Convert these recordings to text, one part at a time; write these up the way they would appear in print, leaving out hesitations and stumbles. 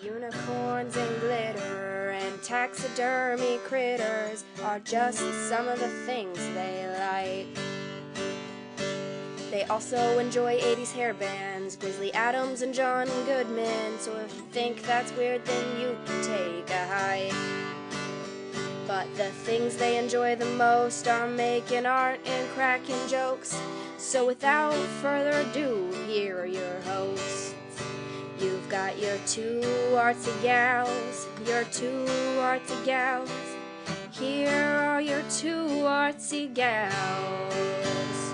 Unicorns and glitter and taxidermy critters are just some of the things they like. They also enjoy 80s hair bands, Grizzly Adams and John Goodman, so if you think that's weird, then you can take a hike. But the things they enjoy the most are making art and cracking jokes, so without further ado, here are your hosts. You've got your two artsy gals, your two artsy gals. Here are your two artsy gals.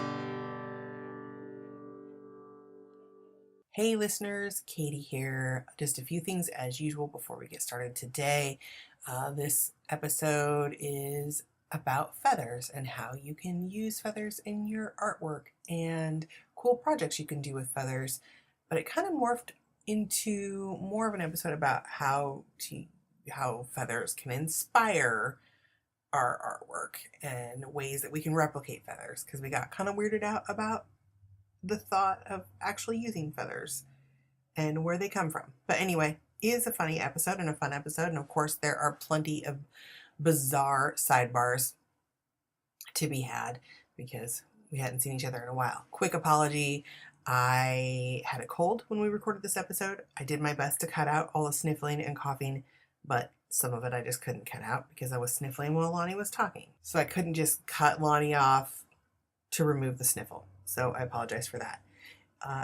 Hey listeners, Katie here. Just a few things as usual before we get started today. This episode is about feathers and how you can use feathers in your artwork and cool projects you can do with feathers. But it kind of morphed into more of an episode about how feathers can inspire our artwork and ways that we can replicate feathers, because we got kind of weirded out about the thought of actually using feathers and where they come from. But anyway, it is a funny episode and a fun episode. And of course, there are plenty of bizarre sidebars to be had because we hadn't seen each other in a while. Quick apology. I had a cold when we recorded this episode. I did my best to cut out all the sniffling and coughing, but some of it I just couldn't cut out because I was sniffling while Lonnie was talking. So I couldn't just cut Lonnie off to remove the sniffle. So I apologize for that.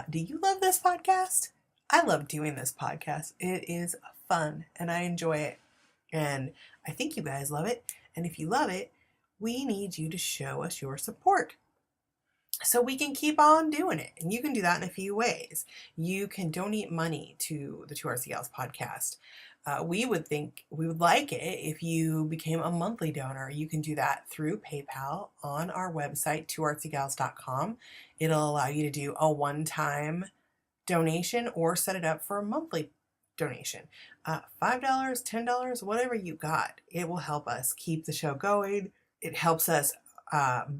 Do you love this podcast? I love doing this podcast. It is fun and I enjoy it. And I think you guys love it. And if you love it, we need you to show us your support so we can keep on doing it. And you can do that in a few ways. You can donate money to the Two Artsy Gals podcast. We would like it if you became a monthly donor. You can do that through PayPal on our website, twoartsygals.com. It'll allow you to do a one-time donation or set it up for a monthly donation. $5, $10, whatever you got. It will help us keep the show going. It helps us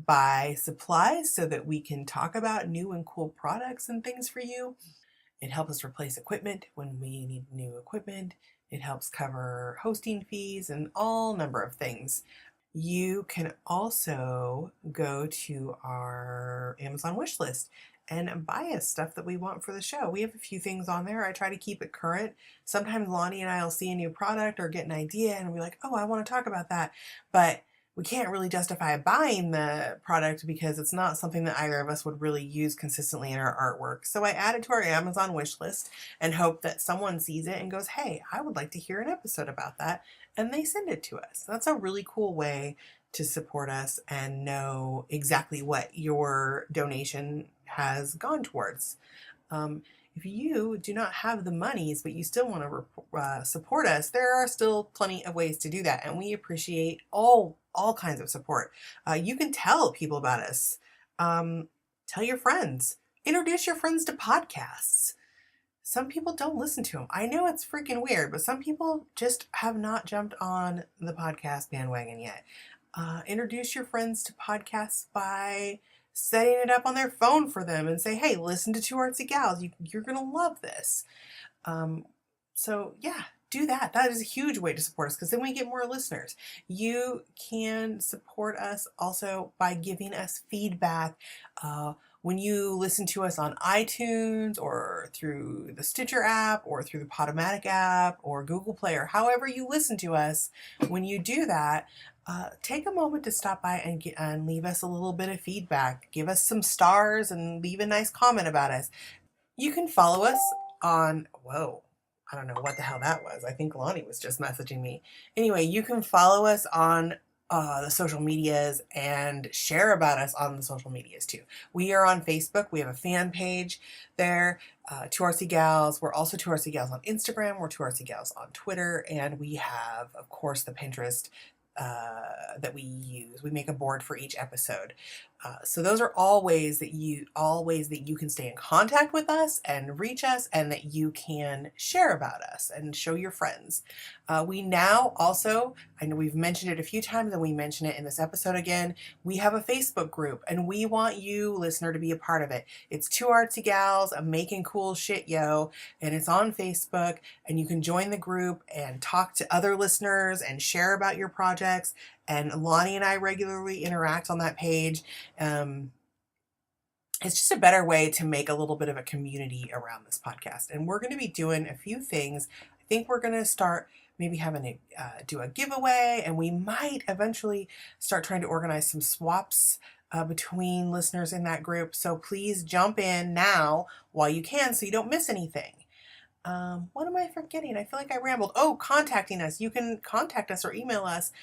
buy supplies so that we can talk about new and cool products and things for you. It helps us replace equipment when we need new equipment. It helps cover hosting fees and all number of things. You can also go to our Amazon wish list and buy us stuff that we want for the show. We have a few things on there. I try to keep it current. Sometimes Lonnie and I will see a new product or get an idea and we're like, oh, I want to talk about that. But we can't really justify buying the product because it's not something that either of us would really use consistently in our artwork. So I add it to our Amazon wish list and hope that someone sees it and goes, hey, I would like to hear an episode about that. And they send it to us. That's a really cool way to support us and know exactly what your donation has gone towards. If you do not have the monies, but you still want to support us, there are still plenty of ways to do that. And we appreciate all kinds of support. You can tell people about us. Tell your friends. Introduce your friends to podcasts. Some people don't listen to them. I know it's freaking weird, but some people just have not jumped on the podcast bandwagon yet. Introduce your friends to podcasts by setting it up on their phone for them and say, hey, listen to Two Artsy Gals. You're going to love this. So yeah, do that. That is a huge way to support us because then we get more listeners. You can support us also by giving us feedback. When you listen to us on iTunes or through the Stitcher app or through the Podomatic app or Google Play or however you listen to us, when you do that, take a moment to stop by and leave us a little bit of feedback. Give us some stars and leave a nice comment about us. You can follow us on, I don't know what the hell that was. I think Lonnie was just messaging me. Anyway, you can follow us on the social medias and share about us on the social medias too. We are on Facebook. We have a fan page there, Two Artsy Gals. We're also Two Artsy Gals on Instagram. We're Two Artsy Gals on Twitter. And we have, of course, the Pinterest that we use. We make a board for each episode. So those are all ways that you can stay in contact with us and reach us, and that you can share about us and show your friends. We now also, I know we've mentioned it a few times and we mention it in this episode again, we have a Facebook group and we want you, listener, to be a part of it. It's Two Artsy Gals Making Cool Shit, Yo, and it's on Facebook, and you can join the group and talk to other listeners and share about your projects. And Lonnie and I regularly interact on that page. It's just a better way to make a little bit of a community around this podcast. And we're going to be doing a few things. I think we're going to start maybe having do a giveaway, and we might eventually start trying to organize some swaps between listeners in that group. So please jump in now while you can so you don't miss anything. What am I forgetting? I feel like I rambled. Oh, contacting us. You can contact us or email us.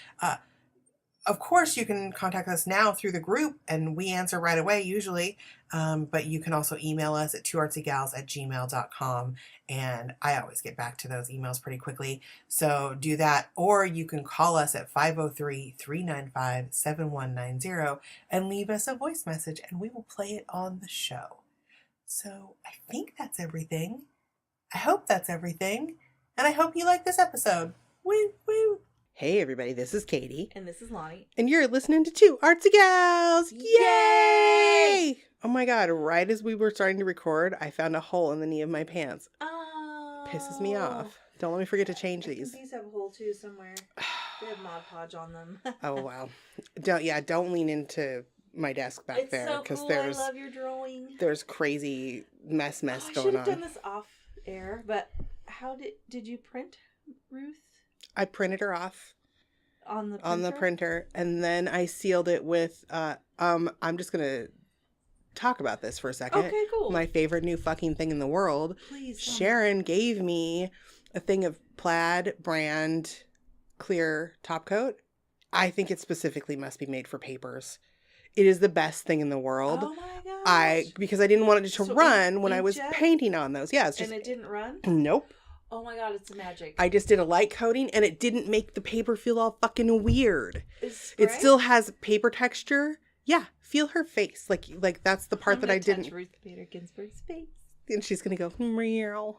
Of course, you can contact us now through the group, and we answer right away usually. But you can also email us at twoartsygals@gmail.com, and I always get back to those emails pretty quickly. So do that, or you can call us at 503-395-7190 and leave us a voice message, and we will play it on the show. So I think that's everything. I hope that's everything, and I hope you like this episode. Woo woo! Hey everybody, this is Katie. And this is Lonnie. And you're listening to Two Artsy Gals! Yay! Oh my god, right as we were starting to record, I found a hole in the knee of my pants. Oh. Pisses me off. Don't let me forget to change these. These have a hole too somewhere. They have Mod Podge on them. Oh wow. Don't lean into my desk back it's there, so because cool. there's I love your drawing. There's crazy mess going on. I should have done this off air, but how did you print Ruth? I printed her off on the printer, and then I sealed it with I'm just gonna talk about this for a second. Okay, cool. My favorite new fucking thing in the world. Please. Sharon gave me a thing of Plaid brand clear top coat. I think it specifically must be made for papers. It is the best thing in the world. Oh my gosh. Because I didn't want it to run when I was inkjet? painting on those. Yeah, it's just, and it didn't run? Nope. Oh my god, it's magic. I just did a light coating, and it didn't make the paper feel all fucking weird. It still has paper texture. Yeah, feel her face. Like that's the part that I didn't. Touch Ruth Bader Ginsburg's face. And she's gonna go meow.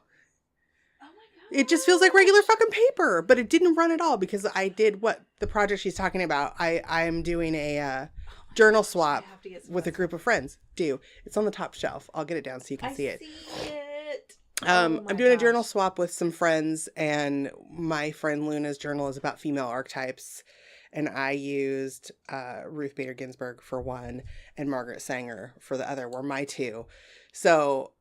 Oh my god. It just feels like regular fucking paper, but it didn't run at all because I did what the project she's talking about. I am doing a journal swap with a group of friends. It's on the top shelf. I'll get it down so you can see it. I'm doing a journal swap with some friends, and my friend Luna's journal is about female archetypes, and I used Ruth Bader Ginsburg for one and Margaret Sanger for the other were my two. So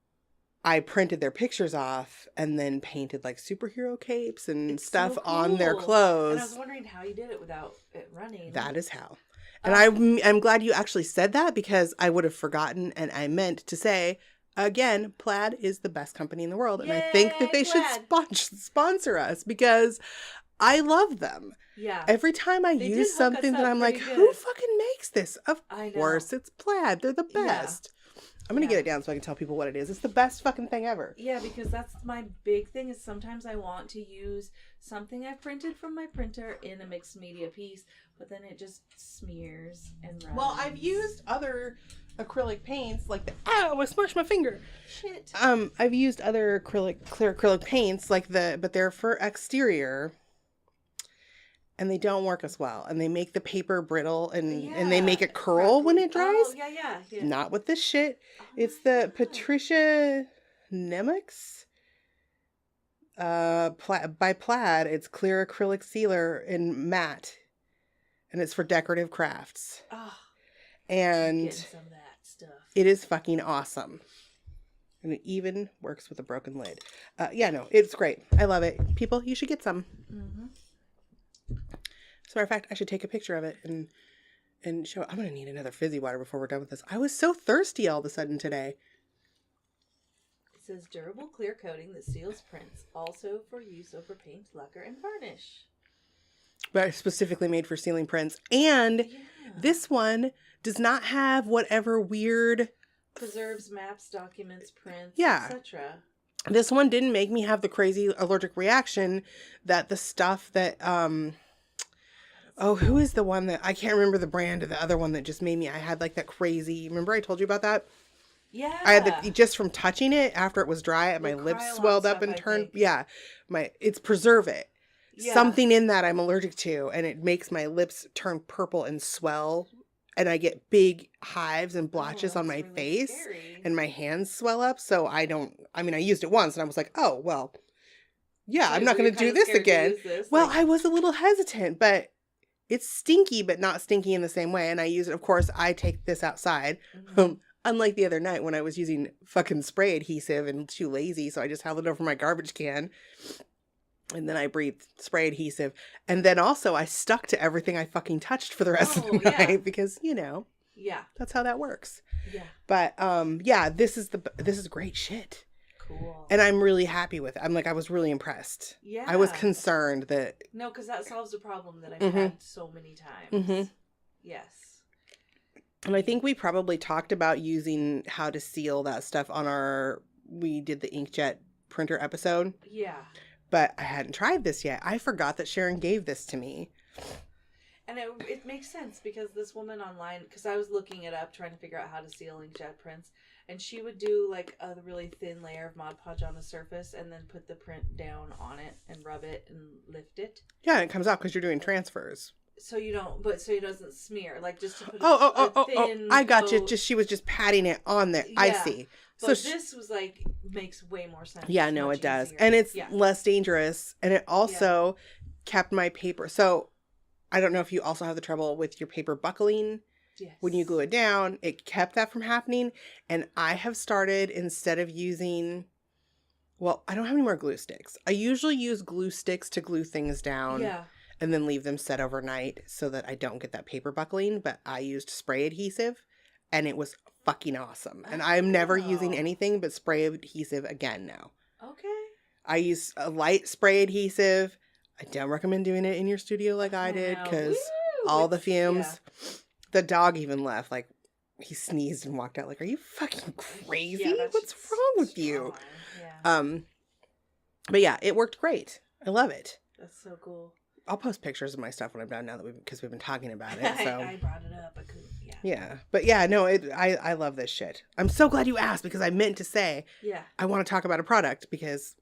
I printed their pictures off and then painted like superhero capes and stuff on their clothes. And I was wondering how you did it without it running. That is how. And I'm glad you actually said that, because I would have forgotten, and I meant to say, again, Plaid is the best company in the world. And I think that they should sponsor us, because I love them. Yeah. Every time I use something that I'm like, who fucking makes this? Of course, it's Plaid. They're the best. Yeah. I'm going to get it down so I can tell people what it is. It's the best fucking thing ever. Yeah, because that's my big thing is sometimes I want to use something I printed from my printer in a mixed media piece, but then it just smears and runs. Well, I've used other acrylic paints like the I smushed my finger. Shit. I've used other clear acrylic paints but they're for exterior, and they don't work as well, and they make the paper brittle, and they make it curl when it dries. Oh, yeah. Not with this shit. It's the Patricia Nemec by Plaid. It's clear acrylic sealer in matte, and it's for decorative crafts. Oh, and some of that stuff. It is fucking awesome. And it even works with a broken lid. It's great. I love it. People, you should get some. Mm-hmm. As a matter of fact, I should take a picture of it and show. I'm going to need another fizzy water before we're done with this. I was so thirsty all of a sudden today. It says durable clear coating that seals prints, also for use over paint, lacquer, and varnish. But specifically made for sealing prints. And this one does not have whatever weird... Preserves maps, documents, prints, yeah, etc. This one didn't make me have the crazy allergic reaction that the stuff that... Oh, who is the one that I can't remember the brand of the other one that just made me? I had like that crazy. Remember I told you about that? Yeah. I had just from touching it after it was dry, my lips Krylon swelled up stuff, and I turned. think. Yeah, it's Preserve It. Yeah. Something in that I'm allergic to, and it makes my lips turn purple and swell, and I get big hives and blotches on my really face, scary. and my hands swell up. So I used it once, and I was like, oh well, yeah, So I'm not were going you to do kinda this scared to again. use this? Well, Like- I was a little hesitant, but it's stinky, but not stinky in the same way. And I use it, of course, I take this outside. Mhm. Unlike the other night when I was using fucking spray adhesive and too lazy, so I just held it over my garbage can. And then I breathed spray adhesive. And then also I stuck to everything I fucking touched for the rest of the Oh, yeah. night because, Yeah. that's how that works. Yeah. But yeah, this is great shit. Cool. And I'm really happy with it. I was really impressed. yeah. I was concerned that No, because that solves a problem that I've Mhm. had so many times. Mhm. Yes. and I think we probably talked about using how to seal that stuff we did the inkjet printer episode, Yeah. but I hadn't tried this yet. I forgot that Sharon gave this to me. And it makes sense because this woman online, because I was looking it up trying to figure out how to seal inkjet prints, and she would do like a really thin layer of Mod Podge on the surface and then put the print down on it and rub it and lift it. Yeah, it comes out because you're doing transfers. So you don't, so it doesn't smear. Like just to put Oh, thin I got you. coat. She was just patting it on there. I Yeah. see. But So this was like, makes way more sense. yeah, It's no, much it does. easier. And it's Yeah. less dangerous. And it also kept my paper. So I don't know if you also have the trouble with your paper buckling Yes. when you glue it down. It kept that from happening. And I have started, instead of using, well, I don't have any more glue sticks. I usually use glue sticks to glue things down. Yeah. And then leave them set overnight so that I don't get that paper buckling. But I used spray adhesive and it was fucking awesome. And I'm never using Oh. anything but spray adhesive again now. Okay. I use a light spray adhesive. I don't recommend doing it in your studio like I did know. because Woo! all the It's- fumes. The dog even left. Like, he sneezed and walked out. Like, are you fucking crazy? Yeah, that What's shit's wrong with you? strong. Yeah. But yeah, it worked great. I love it. That's so cool. I'll post pictures of my stuff when I'm done now because we've been talking about it. So I brought it up. I couldn't. Yeah. yeah, but yeah, no, I love this shit. I'm so glad you asked because I meant to say Yeah. I want to talk about a product because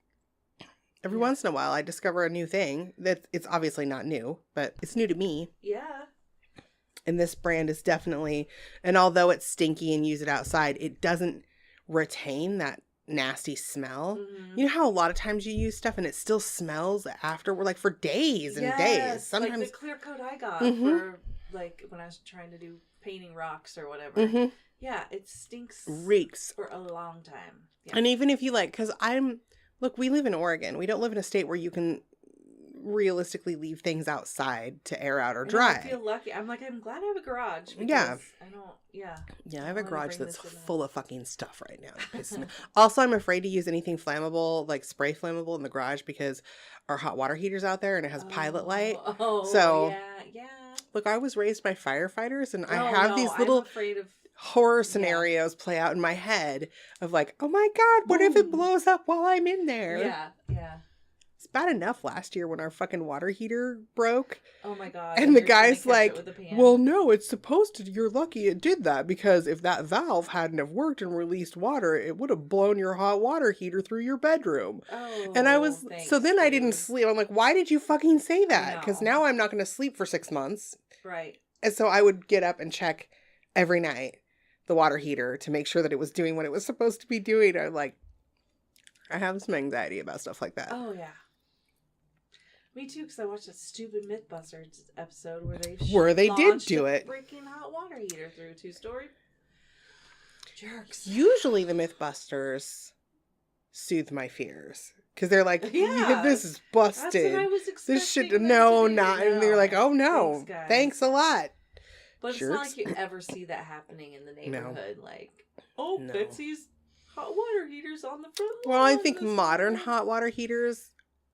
every Yeah. once in a while I discover a new thing that it's obviously not new, but it's new to me. Yeah. And this brand is definitely, and although it's stinky and use it outside, it doesn't retain that nasty smell. Mhm. You know how a lot of times you use stuff and it still smells afterward, like for days and days. Yes, Sometimes. like the clear coat I got Mhm. for like when I was trying to do painting rocks or whatever. Mhm. Yeah, it stinks Reeks. for a long time. Yeah. And even if you because look, we live in Oregon. We don't live in a state where you can realistically leave things outside to air out or And dry. I feel lucky. I'm glad I have a garage. Because Yeah. I don't. Yeah. Yeah, I have a wanna garage bring that's this in full of fucking stuff right now. It pisses me. Also, I'm afraid to use anything flammable, like spray flammable in the garage because our hot water heater's out there and it has pilot light. Oh, So- yeah. Look, I was raised by firefighters and I Oh, have no, these I'm little afraid of. horror scenarios play out in my head of like, oh my God, what if it Boom. blows up while I'm in there? Yeah. It's bad enough last year when our fucking water heater broke. Oh my god. And the you're trying to guy's catch it like, with a pan. well, no, it's supposed to. You're lucky it did that because if that valve hadn't have worked and released water, it would have blown your hot water heater through your bedroom. Oh, And I was, thanks, so then I didn't dude. sleep. I'm like, why did you fucking say that? Because No. now I'm not going to sleep for 6 months. Right. And so I would get up and check every night the water heater to make sure that it was doing what it was supposed to be doing. I'm like, I have some anxiety about stuff like that. Oh yeah. Me too, because I watched a stupid Mythbusters episode where they did launched do a it. freaking hot water heater through a 2-story. Jerks. Usually the Mythbusters soothe my fears because they're like, Yeah. this is That's busted. what I was expecting. This should them no, to do. not. And they're like, oh no, Thanks, guys. thanks a lot. But it's Jerks. not like you ever see that happening in the No. neighborhood. Like, oh, No. Betsy's hot water heaters on the front Well, I lawn think this modern morning. hot water heaters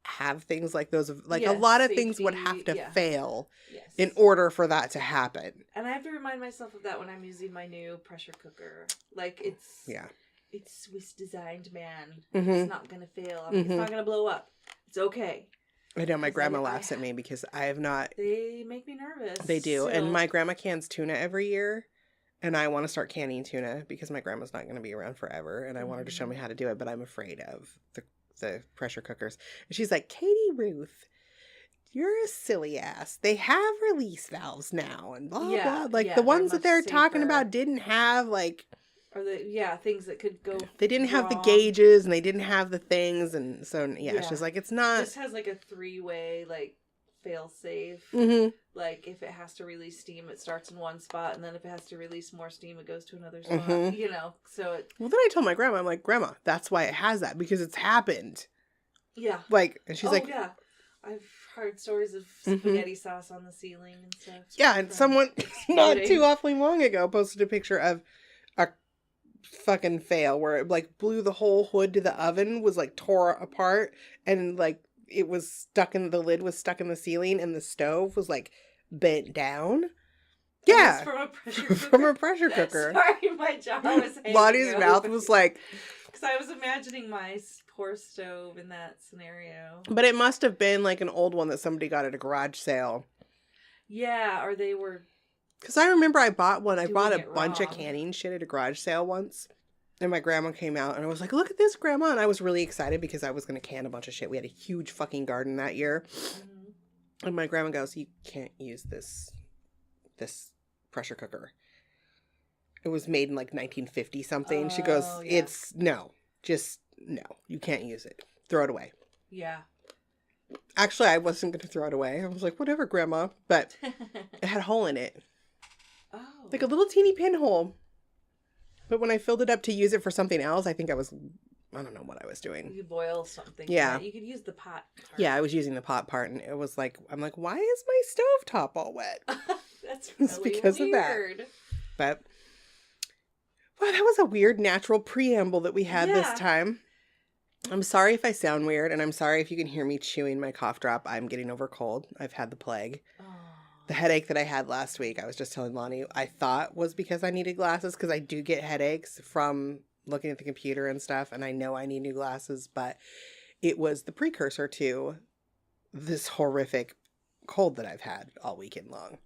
have things like those. Like a Yes, lot of things would safety, have to yeah. fail Yes. in order for that to happen. And I have to remind myself of that when I'm using my new pressure cooker. Like, Yeah. it's Swiss designed, man. Mhm. It's not gonna fail. It's not gonna blow up. It's okay. I know my 'Cause grandma laughs at me because I have not. They make me nervous. They do. And still. my grandma cans tuna every year. And I want to start canning tuna because my grandma's not going to be around forever. And I want her to show me how to do it. But I'm afraid of the pressure cookers. And she's like, Katie Ruth, you're a silly ass. They have release valves now. And blah, blah. Like the ones that they're talking about didn't have like... Or things that could go. They didn't have the wrong. gauges and they didn't have the things. And so, she's like, it's not... This has like a 3-way, like, fail safe. Mm-hmm. Like, if it has to release steam, it starts in one spot. And then if it has to release more steam, it goes to another spot. Mm-hmm. You know, so it... Well, then I told my grandma, I'm like, Grandma, that's why it has that. Because it's happened. Yeah. Like, and she's like... yeah. I've heard stories of spaghetti sauce on the ceiling and stuff. Yeah, and someone not too awfully long ago posted a picture of a fucking fail where it like blew the whole hood to the oven, was like tore apart, and like it was stuck in the lid was stuck in the ceiling, and the stove was like bent down. Yeah, From a pressure cooker. From a pressure cooker. Sorry, my jaw was hanging Lottie's open. mouth was like... Because I was imagining my poor stove in that scenario. But it must have been like an old one that somebody got at a garage sale. Yeah, or they were... Because I remember I bought one. I bought a Doing it bunch of wrong. canning shit at a garage sale once. And my grandma came out and I was like, look at this, Grandma. And I was really excited because I was going to can a bunch of shit. We had a huge fucking garden that year. Mhm. And my grandma goes, you can't use this pressure cooker. It was made in like 1950 something. She goes, Oh, yeah. no, you can't use it. Throw it away. Yeah. Actually, I wasn't going to throw it away. I was like, whatever, Grandma. But it had a hole in it. Oh. Like a little teeny pinhole. But when I filled it up to use it for something else, I think I don't know what I was doing. You boil something. Yeah. You could use the pot part. Yeah, I was using the pot part, and it was like, I'm like, why is my stovetop all wet? That's It's really because of that. weird. But, well, that was a weird natural preamble that we had this Yeah. time. I'm sorry if I sound weird, and I'm sorry if you can hear me chewing my cough drop. I'm getting over cold. I've had the plague. Oh. The headache that I had last week, I was just telling Lonnie, I thought was because I needed glasses, because I do get headaches from looking at the computer and stuff, and I know I need new glasses, but it was the precursor to this horrific cold that I've had all weekend long.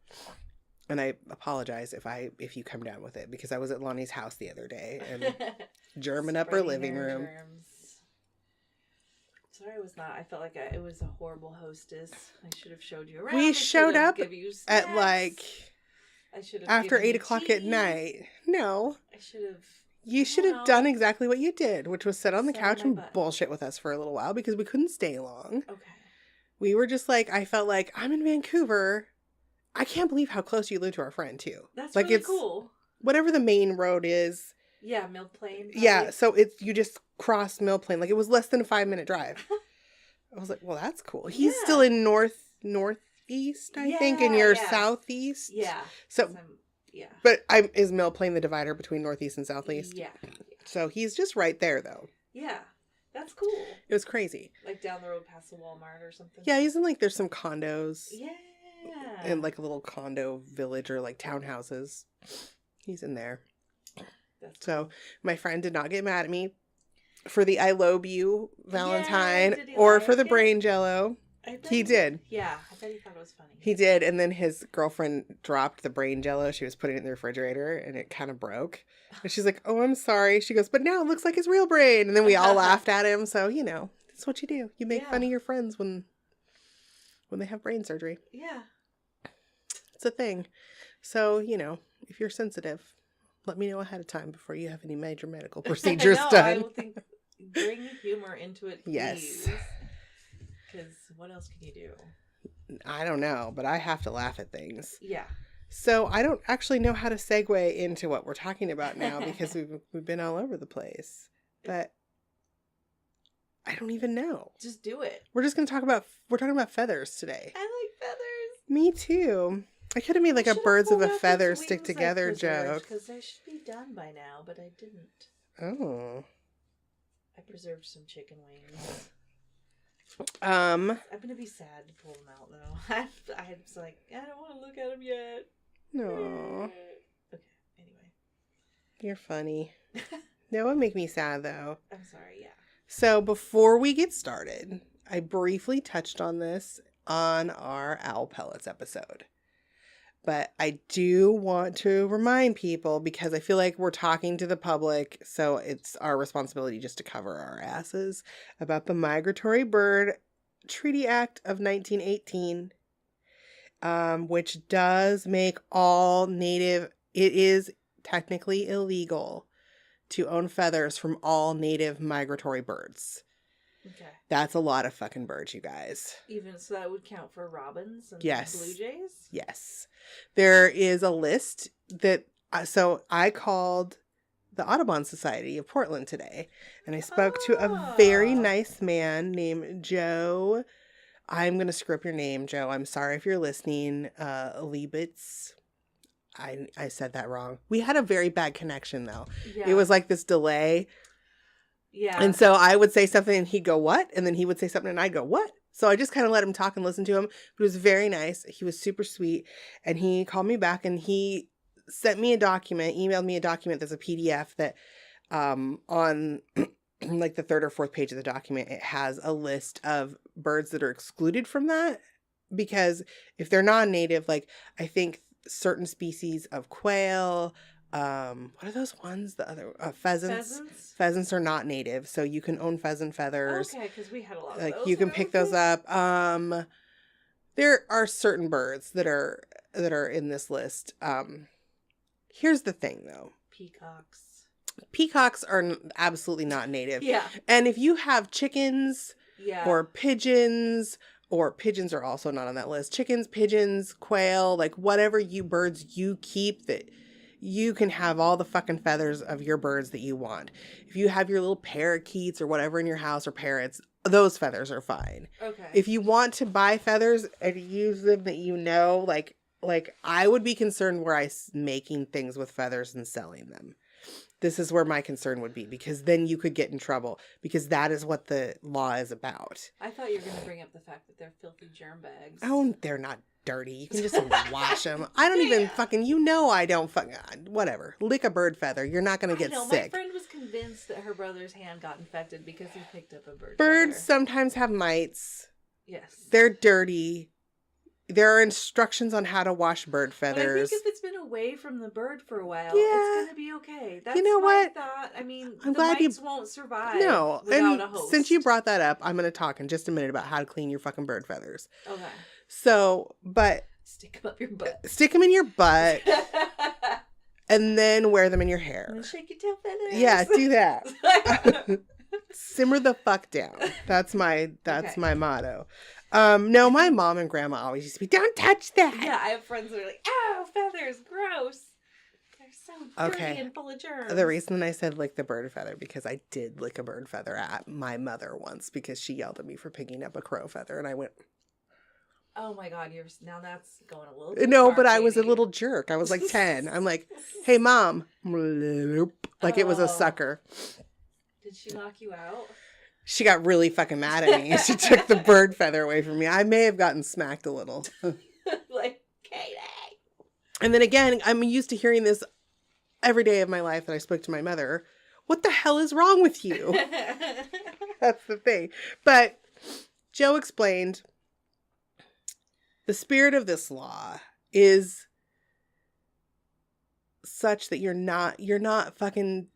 And I apologize if you come down with it, because I was at Lonnie's house the other day and germing up her Spreading living their room. germs. Sorry, I was not. I felt like it was a horrible hostess. I should have showed you around. We I showed should have up give you at snacks. like I should have after given 8 you o'clock at tea. night. No. I should have. You should don't have know. done exactly what you did, which was sit on the Sit on couch my and butt. bullshit with us for a little while because we couldn't stay long. Okay. We were just like, I felt like I'm in Vancouver. I can't believe how close you live to our friend too. That's like really it's cool. whatever the main road is. Yeah, Mill Plain. probably. Yeah, so you just crossed Mill Plain. Like it was less than a 5-minute drive. I was like, well, that's cool. He's Yeah. still in northeast, I think, and you're Yeah. southeast. Yeah. So, 'cause yeah. but is Mill Plain the divider between northeast and southeast? Yeah. So he's just right there, though. Yeah. That's cool. It was crazy. Like down the road past the Walmart or something. Yeah, he's in like there's some condos Yeah. and like a little condo village or like townhouses. He's in there. That's So cool. my friend did not get mad at me for the I lobe you Valentine did he or like for the it? brain jello. I bet He did. Yeah, I bet he thought it was funny. He did, and then his girlfriend dropped the brain jello. She was putting it in the refrigerator, and it kind of broke. And she's like, "Oh, I'm sorry." She goes, "But now it looks like his real brain." And then we all laughed at him. So that's what you do. You make fun Yeah. of your friends when they have brain surgery. Yeah. It's a thing. So if you're sensitive, let me know ahead of time before you have any major medical procedures I done. will think bring humor into it, Yes. please. Because what else can you do? I don't know, but I have to laugh at things. Yeah. So I don't actually know how to segue into what we're talking about now because we've been all over the place. But I don't even know. Just do it. We're talking about feathers today. I like feathers. Me too. I could have made like a birds of a feather stick together joke. Because they should be done by now, but I didn't. Oh. I preserved some chicken wings. Um. I'm gonna be sad to pull them out though. I was like, I don't want to look at them yet. No. Okay. Anyway. You're funny. That would make me sad though. I'm sorry. Yeah. So before we get started, I briefly touched on this on our owl pellets episode. But I do want to remind people, because I feel like we're talking to the public, so it's our responsibility just to cover our asses, about the Migratory Bird Treaty Act of 1918, which does make all native, it is technically illegal to own feathers from all native migratory birds. Okay. That's a lot of fucking birds, you guys. Even so, that would count for robins and Yes. blue jays? Yes. There is a list that, so I called the Audubon Society of Portland today, and I spoke to a very nice man named Joe. I'm going to screw up your name, Joe. I'm sorry if you're listening. Liebitz. I said that wrong. We had a very bad connection, though. Yeah. It was like this delay. Yeah. And so I would say something and he'd go, what? And then he would say something and I'd go, what? So I just kind of let him talk and listen to him. He was very nice. He was super sweet. And he called me back and he sent me a document, emailed me a document that's a PDF that on like the third or fourth page of the document, it has a list of birds that are excluded from that. Because if they're non-native, like I think certain species of quail, what are those ones? The other pheasants. Pheasants are not native, so you can own pheasant feathers. Okay, because we had a lot of Like those. you can when I pick was those a up. There are certain birds that are in this list. Here's the thing, though. kid. Peacocks. Peacocks are absolutely not native. Yeah. And if you have chickens Yeah. or pigeons are also not on that list. Chickens, pigeons, quail, like whatever birds you keep, that you can have all the fucking feathers of your birds that you want. If you have your little parakeets or whatever in your house, or parrots, those feathers are fine. Okay. If you want to buy feathers and use them that like I would be concerned were I making things with feathers and selling them. This is where my concern would be, because then you could get in trouble, because that is what the law is about. I thought you were going to bring up the fact that they're filthy germ bags. Oh, they're not dirty. You can just wash them. I don't even fucking, I don't fucking, whatever. Lick a bird feather. You're not going to get sick. My friend was convinced that her brother's hand got infected because he picked up a bird Birds feather. sometimes have mites. Yes. They're dirty. There are instructions on how to wash bird But I feathers. think if it's been away from the bird for a while, Yeah. it's going to be okay. That's You know my what? thought. I mean, I'm the glad you- mites won't survive No, without and a host. since you brought that up, I'm going to talk in just a minute about how to clean your fucking bird feathers. Okay. So, but Stick them up your butt. stick them in your butt and then wear them in your hair. And shake your tail feathers. Yeah, do that. Simmer the fuck down. That's my Okay. motto. No, my mom and grandma always used to be, don't touch that. Yeah, I have friends that are like, "Ow, feathers, gross. They're so dirty Okay. and full of germs." The reason I said lick the bird feather, because I did lick a bird feather at my mother once because she yelled at me for picking up a crow feather, and I went, Oh my god, now that's going a little too no, far, but I was a Katie. little jerk. I was like 10. I'm like, hey, Mom. Like it was Oh. a sucker. Did she knock you out? She got really fucking mad at me. She took the bird feather away from me. I may have gotten smacked a little. Like, Katie. And then again, I'm used to hearing this every day of my life that I spoke to my mother. What the hell is wrong with you? That's the thing. But Joe explained the spirit of this law is such that you're not fucking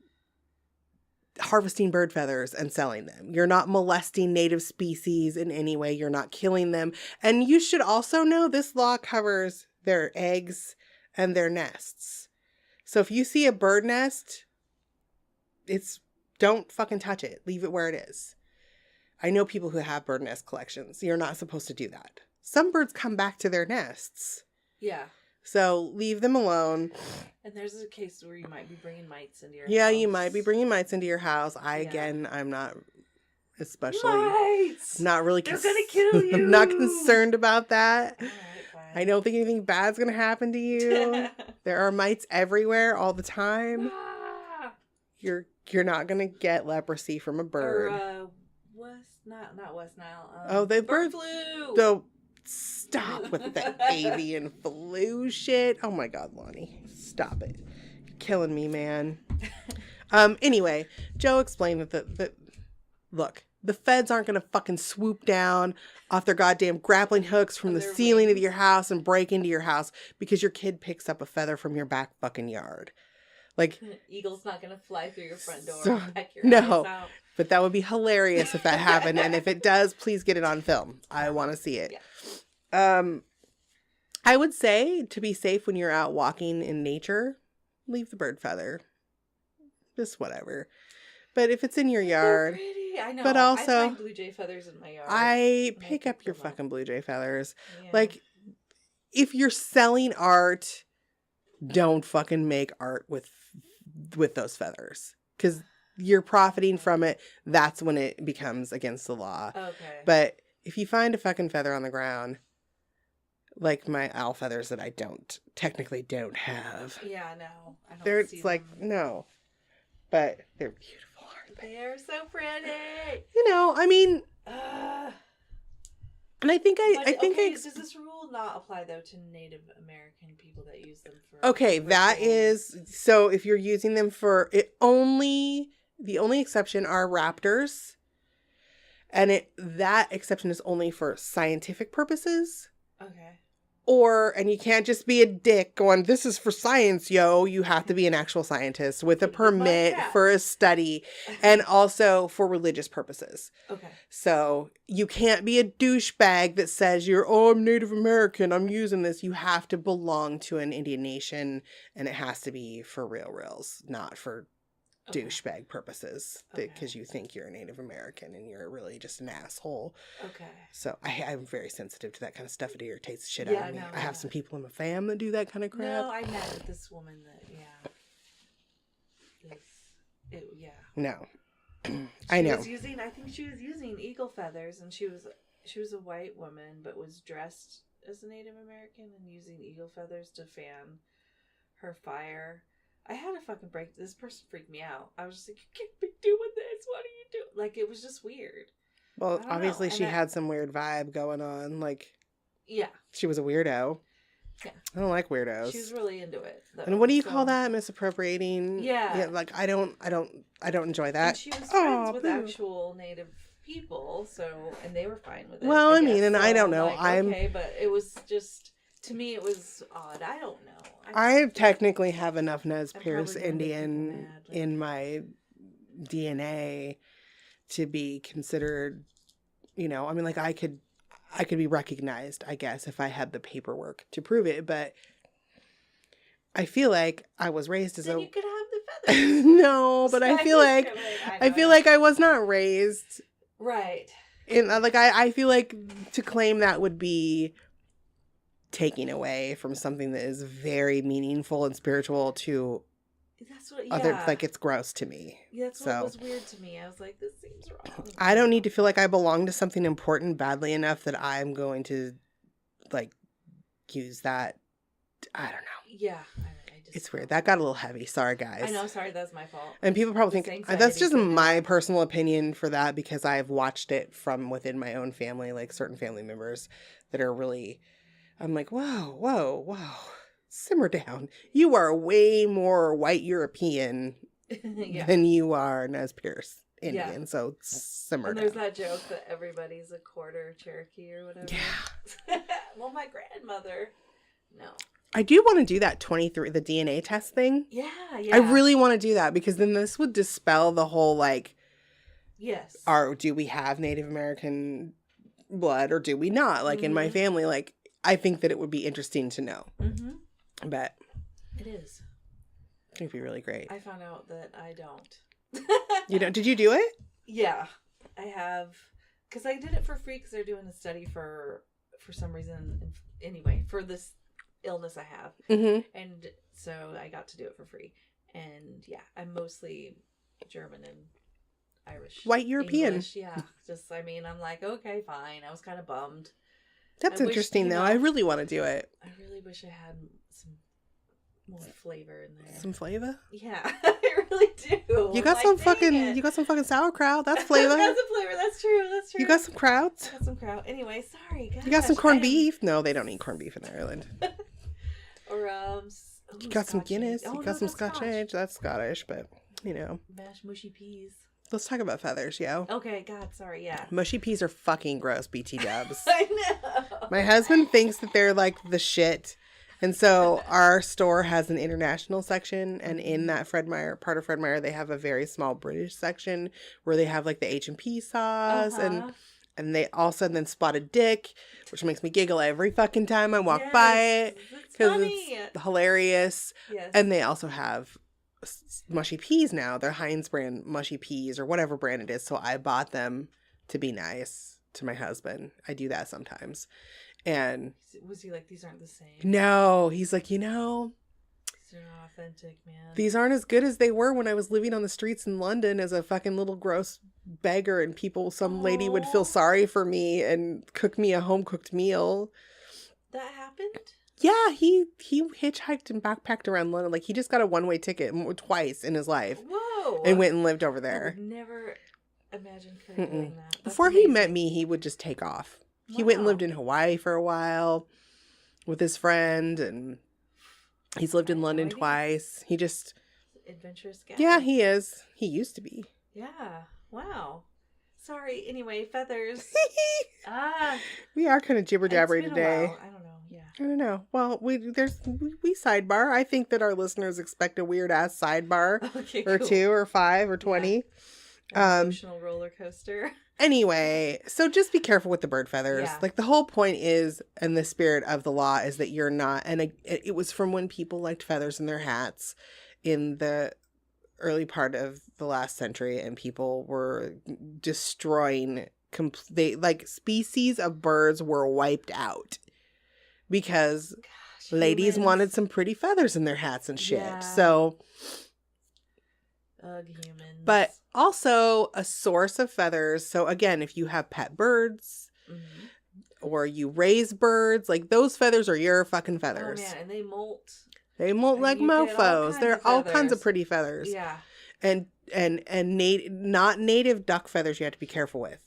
harvesting bird feathers and selling them. You're not molesting native species in any way. You're not killing them. And you should also know this law covers their eggs and their nests. So if you see a bird nest, don't fucking touch it. Leave it where it is. I know people who have bird nest collections. You're not supposed to do that. Some birds come back to their nests. Yeah. So leave them alone. And there's a case where you might be bringing mites into your Yeah, house. you might be bringing mites into your house. Yeah. I'm not especially Mites! not really They're gonna kill you! I'm not concerned about that. All right, fine. I don't think anything bad's going to happen to you. There are mites everywhere all the time. Ah! You're not going to get leprosy from a bird. Or, not West Nile. Oh, they bird bird- flu! So stop with the avian flu shit. Oh my God, Lonnie. Stop it. You're killing me, man. Anyway, Joe explained that look, the feds aren't going to fucking swoop down off their goddamn grappling hooks from And the their ceiling of wings. your house and break into your house because your kid picks up a feather from your back fucking yard. Like, Eagle's not gonna fly through your front door So- and peck your no. eyes out. but that would be hilarious if that happened. And if it does, please get it on film. I want to see it. Yeah. I would say to be safe when you're out walking in nature, leave the bird feather. Just whatever. But if it's in your They're yard, pretty. I know. but I also- find blue jay feathers in my yard. I and pick up your them up. fucking blue jay feathers. Yeah. Like, if you're selling art, don't fucking make art with those feathers. Because you're profiting from it. That's when it becomes against the law. Okay. But if you find a fucking feather on the ground, like my owl feathers that I technically don't have, yeah, no. I don't they're see it's like, them. no. But they're beautiful, aren't they? They're so pretty. You know, I mean, Ugh. and I think does this rule not apply though to Native American people that use them for? okay, that rituals? is, so if you're using them for it the only exception are raptors. And that exception is only for scientific purposes. Okay. And you can't just be a dick going, this is for science, yo. You have to be an actual scientist with a With my permit cat. for a study and also for religious purposes. Okay. So you can't be a douchebag that says I'm Native American, I'm using this. You have to belong to an Indian nation and it has to be for reals, not for Okay. douchebag purposes Okay. because you think you're a Native American and you're really just an asshole. Okay. So I'm very sensitive to that kind of stuff. It irritates the shit Yeah, out of me. no, I have yeah. some people in my fam that do that kind of crap. No, I met with this woman that yeah. No. I know. I think she was using eagle feathers, and she was a white woman, but was dressed as a Native American and using eagle feathers to fan her fire. I had a fucking break. This person freaked me out. I was just like, you can't be doing this. What are you doing? Like, it was just weird. Well, I don't know. obviously And she I- had some weird vibe going on. Like, Yeah, she was a weirdo. Yeah. I don't like weirdos. she was really into it. Though, And what do you call so- that? Misappropriating? Yeah. Like, I don't enjoy And that. she was Oh, friends with boo. actual Native people, and they were fine with it. Well, I mean, guess. and So I don't know. like, okay, but it was just, to me, it was odd. I don't know. I technically have enough Nez I'm Perce probably gonna make Indian people mad, like- in my DNA to be considered, I mean, like I could be recognized, I guess, if I had the paperwork to prove it, but I feel like I was raised as Then a you could have the feathers. no, but I I'm feel just like kidding. I know. feel like I was not raised Right. in like I feel like to claim that would be taking away from something that is very meaningful and spiritual to That's what, yeah. other, like it's gross to me. Yeah, that's so- what was weird to me. I was like, this seems wrong. I don't need to feel like I belong to something important badly enough that I'm going to like use that. I don't know. Yeah. I just It's weird. That got a little heavy. Sorry, guys. I know, sorry, that's my fault. And people probably This think anxiety that's just thing. my personal opinion for that because I've watched it from within my own family, like certain family members that are really, I'm like, whoa. Simmer down. You are way more white European Yeah. than you are Nez Perce Yeah. Indian. So simmer And down. there's that joke that everybody's a quarter Cherokee or whatever. Yeah. Well, my grandmother, no. I do want to do that 23, the DNA test thing. Yeah. I really want to do that because then this would dispel the whole like, Yes. do we have Native American blood or do we not? Like in my Mhm. family, like I think that it would be interesting to know. Mm-hmm. But It is. I think it'd be really great. I found out that I don't. You know, did you do it? Yeah, I have, because I did it for free because they're doing a study for some reason. Anyway, for this illness I have, Mm-hmm. and so I got to do it for free. And yeah, I'm mostly German and Irish, White European. English, yeah, I'm like, okay, fine. I was kind of bummed. That's I wish, interesting, you though. know- I really want to do it. I really wish I had some more flavor in there. Some flavor? Yeah, I really do. You got some fucking. You got some fucking sauerkraut. That's flavor. I got some flavor. That's true. You got some krauts. I got some kraut. Anyway, sorry. Gosh, You got some corned I am- beef. No, they don't eat corned beef in Ireland. Or You got some Scotch Guinness. egg. Oh, You no, got some that's Scotch egg. That's Scottish, but mashed mushy peas. Let's talk about feathers, yo. Okay, God, sorry, yeah. Mushy peas are fucking gross, BT dubs. I know. My husband thinks that they're like the shit. And so our store has an international section, and in that Fred Meyer, part of Fred Meyer, they have a very small British section where they have like the H&P sauce and they also then Spotted Dick, which makes me giggle every fucking time I walk by it because it's hilarious. Yes. And they also have mushy peas now. They're Heinz brand mushy peas or whatever brand it is. So I bought them to be nice to my husband. I do that sometimes. And was he like, these aren't the same? no, he's like, These are not authentic, man. these aren't as good as they were when I was living on the streets in London as a fucking little gross beggar, and some lady would feel sorry for me and cook me a home cooked meal. That happened? Yeah, he hitchhiked and backpacked around London. Like, he just got a one-way ticket twice in his life. Whoa. And went and lived over I there. would never imagine doing that. That's Before amazing. he met me, he would just take off. He went and lived in Hawaii for a while with his friend, and he's lived in London twice. He just... adventurous guy. Yeah, he is. He used to be. Yeah. Wow. Sorry. Anyway, feathers. We are kind of jibber jabbery today. I don't know. Yeah. I don't know. Well, we sidebar. I think that our listeners expect a weird ass sidebar Okay. or cool. 2 or 5 or 20. An emotional roller coaster. Anyway, so just be careful with the bird feathers. Yeah. Like, the whole point is, and the spirit of the law is that you're not, and it was from when people liked feathers in their hats in the early part of the last century, and people were destroying species of birds were wiped out because ladies wanted some pretty feathers in their hats and shit. Yeah. So, Ugh, humans. but also a source of feathers. So again, if you have pet birds or you raise birds, like, those feathers are your fucking feathers. Oh man, and they molt. They molt And like you get all mofos. kinds They're of all kinds of feathers. pretty feathers. Yeah. And not native duck feathers you have to be careful with.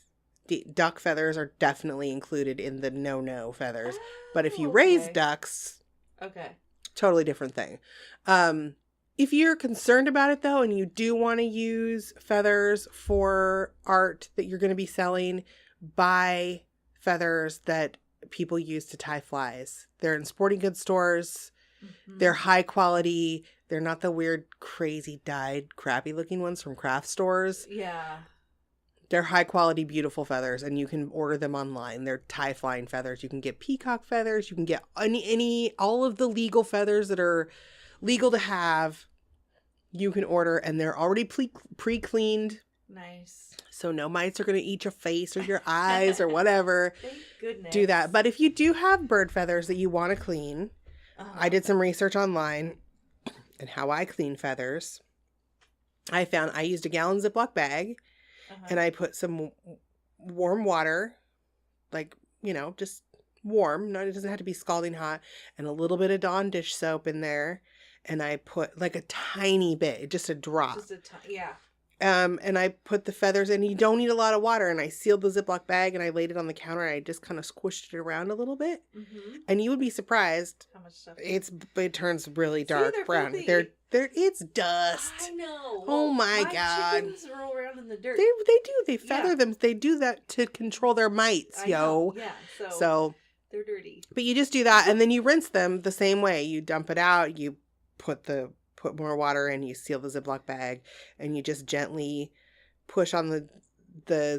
Duck feathers are definitely included in the no feathers. But if you raise ducks, okay. totally different thing. If you're concerned about it though, and you do want to use feathers for art that you're going to be selling, buy feathers that people use to tie flies. They're in sporting goods stores. They're high quality. They're not the weird, crazy, dyed, crappy looking ones from craft stores. Yeah. They're high quality, beautiful feathers, and you can order them online. They're tie flying feathers. You can get peacock feathers. You can get all of the legal feathers that are legal to have. You can order, and they're already pre-cleaned. Nice. So no mites are going to eat your face or your eyes or whatever. Thank goodness. Do that. But if you do have bird feathers that you want to clean, I did some research online and how I clean feathers. I found I used a gallon Ziploc bag and I put some warm water, like, just warm. No, it doesn't have to be scalding hot, and a little bit of Dawn dish soap in there. And I put like a tiny bit, just a drop. Yeah. And I put the feathers in. You don't need a lot of water. And I sealed the Ziploc bag and I laid it on the counter. And I just kind of squished it around a little bit. And you would be surprised. How much stuff? It turns really dark brown. Filthy. It's dust. I know. Oh my God. Chickens roll around in the dirt. They do. They feather them. They do that to control their mites, I know. Yeah. So they're dirty. But you just do that, and then you rinse them the same way. You dump it out. You put more water in. You seal the Ziploc bag, and you just gently push on the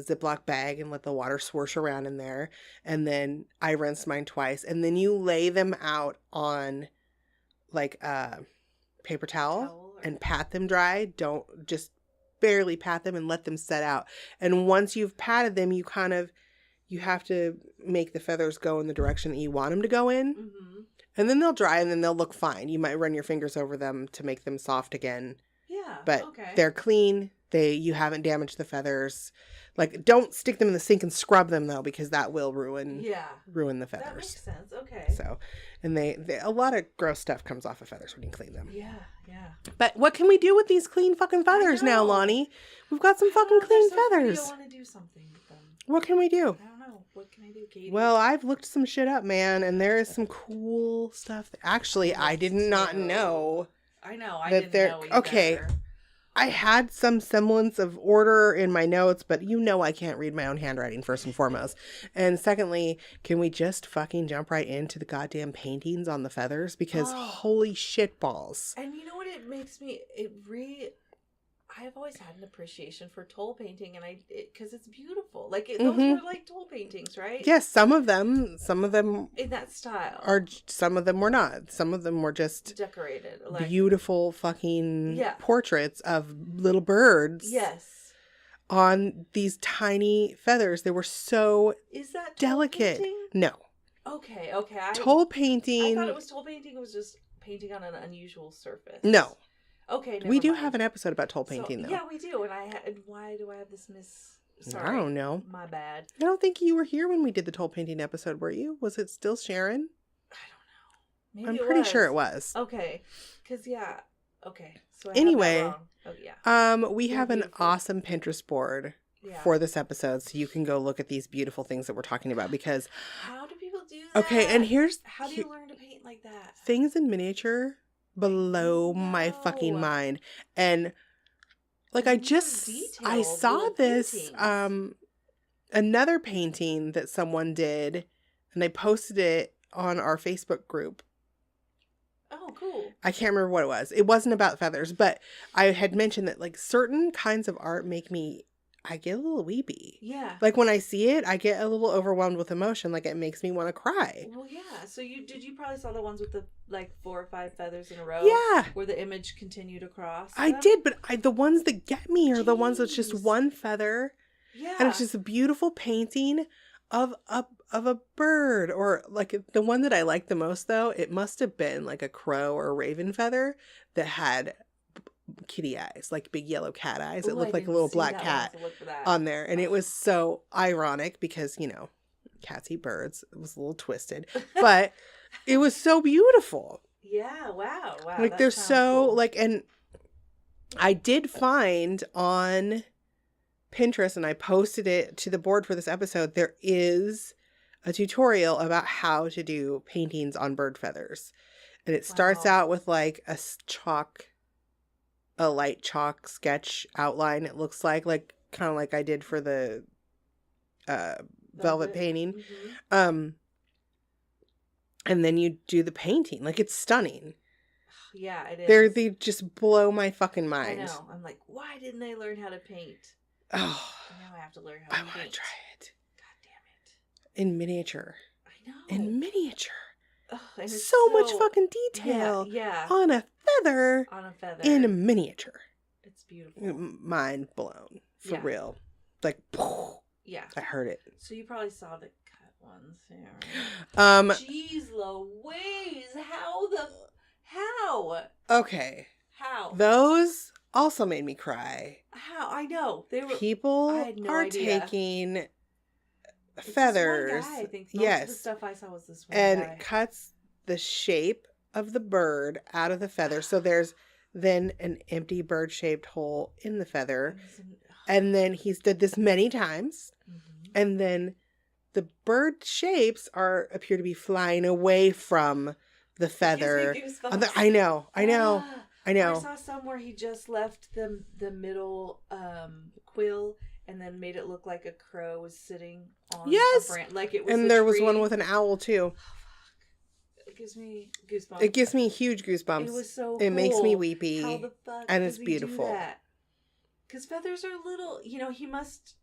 Ziploc bag and let the water swoosh around in there. And then I rinse mine twice, and then you lay them out on like a paper towel and pat them dry. Don't just barely pat them and let them set out. And once you've patted them, you have to make the feathers go in the direction that you want them to go in. And then they'll dry and then they'll look fine. You might run your fingers over them to make them soft again. Yeah. But they're clean. You haven't damaged the feathers. Like, don't stick them in the sink and scrub them though, because that will ruin the feathers. That makes sense. Okay. So, and a lot of gross stuff comes off of feathers when you clean them. Yeah. But what can we do with these clean fucking feathers now, Lonnie? We've got some fucking clean feathers. I want to do something with them. What can we do? I don't know. What can I do, Katie? Well, I've looked some shit up, man, and there is some cool stuff. Actually, I did not know. I know. I didn't know either. Okay. I had some semblance of order in my notes, but I can't read my own handwriting, first and foremost. And secondly, can we just fucking jump right into the goddamn paintings on the feathers? Because holy shit balls. And you know what it makes me, I've always had an appreciation for toll painting, and because it's beautiful. Like, those were like toll paintings, right? Yes, some of them in that style some of them were not. Some of them were just decorated, beautiful fucking portraits of little birds. Yes. On these tiny feathers. They were so Is that delicate. Painting? No. Okay. Toll painting. I thought it was toll painting. It was just painting on an unusual surface. No. Okay, we do have an episode about toll painting, though. Yeah, we do. And why do I have this Sorry. I don't know. My bad. I don't think you were here when we did the toll painting episode, were you? Was it still Sharon? I don't know. Maybe I'm pretty sure it was. Okay. Because, okay. So anyway, we have an beautiful. awesome Pinterest board for this episode, so you can go look at these beautiful things that we're talking about, because... How do people do that? Okay, and How do you learn to paint like that? Things in miniature... blow my fucking mind. And like I saw this another painting that someone did, and they posted it on our Facebook group. Oh, cool. I can't remember what it was. It wasn't about feathers, but I had mentioned that like certain kinds of art I get a little weepy. Yeah. Like when I see it, I get a little overwhelmed with emotion. Like it makes me want to cry. Well, yeah. So you probably saw the ones with the like 4 or 5 feathers in a row. Yeah. Where the image continued across. I did, but the ones that get me are the ones that's just one feather. Yeah. And it's just a beautiful painting of a bird, or like the one that I like the most though. It must have been like a crow or a raven feather that had kitty eyes, like big yellow cat eyes. It looked like a little black cat on there, and it was so ironic because cats eat birds. It was a little twisted, but it was so beautiful. Yeah, wow. Like they're so cool. And I did find on Pinterest, and I posted it to the board for this episode, there is a tutorial about how to do paintings on bird feathers, and it starts out with like a light chalk sketch outline. It looks like kind of like I did for the velvet painting. Mm-hmm. And then you do the painting. Like it's stunning. Yeah, it is. They just blow my fucking mind. I know. I'm like, why didn't they learn how to paint? Oh, now I have to learn how to paint. I want to try it. God damn it. In miniature. I know. In miniature. Oh, and it's so much fucking detail. Yeah. On a feather. In a miniature. It's beautiful. Mind blown. For real. Like, yeah. I heard it. So you probably saw the cut ones there. Jeez Louise. How? Okay. How? Those also made me cry. How? I know. People I had no are idea. taking feathers. This one guy, I think. Yes. Most of the stuff I saw was this one and guy. cuts the shape of the bird out of the feather. So there's then an empty bird-shaped hole in the feather. And then he's did this many times. Mm-hmm. And then the bird shapes appear to be flying away from the feather. I know. I saw somewhere he just left the middle quill and then made it look like a crow was sitting on a branch. Like it was and there was one with an owl too. It gives me goosebumps. It gives me huge goosebumps. It was so cool. It makes me weepy. How the fuck and does it's beautiful. Because feathers are little, he must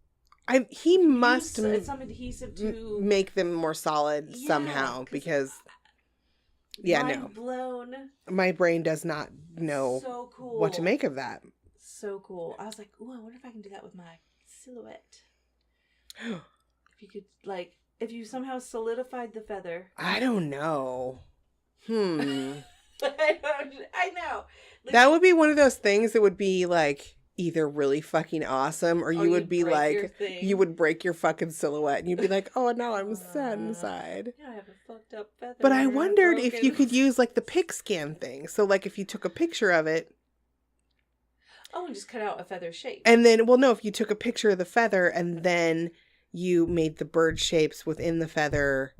use some adhesive to make them more solid somehow, because mind blown. My brain does not know so cool. what to make of that. So cool. I was like, ooh, I wonder if I can do that with my silhouette. If you could, if you somehow solidified the feather. I don't know. I know. That would be one of those things that would be either really fucking awesome, or you would be you would break your fucking silhouette and you'd be like, oh, now I'm sad inside. Yeah, I have a fucked up feather. But I wondered if you could use the pic scan thing. So if you took a picture of it. Oh, and just cut out a feather shape. And then, well, no, if you took a picture of the feather and then you made the bird shapes within the feather.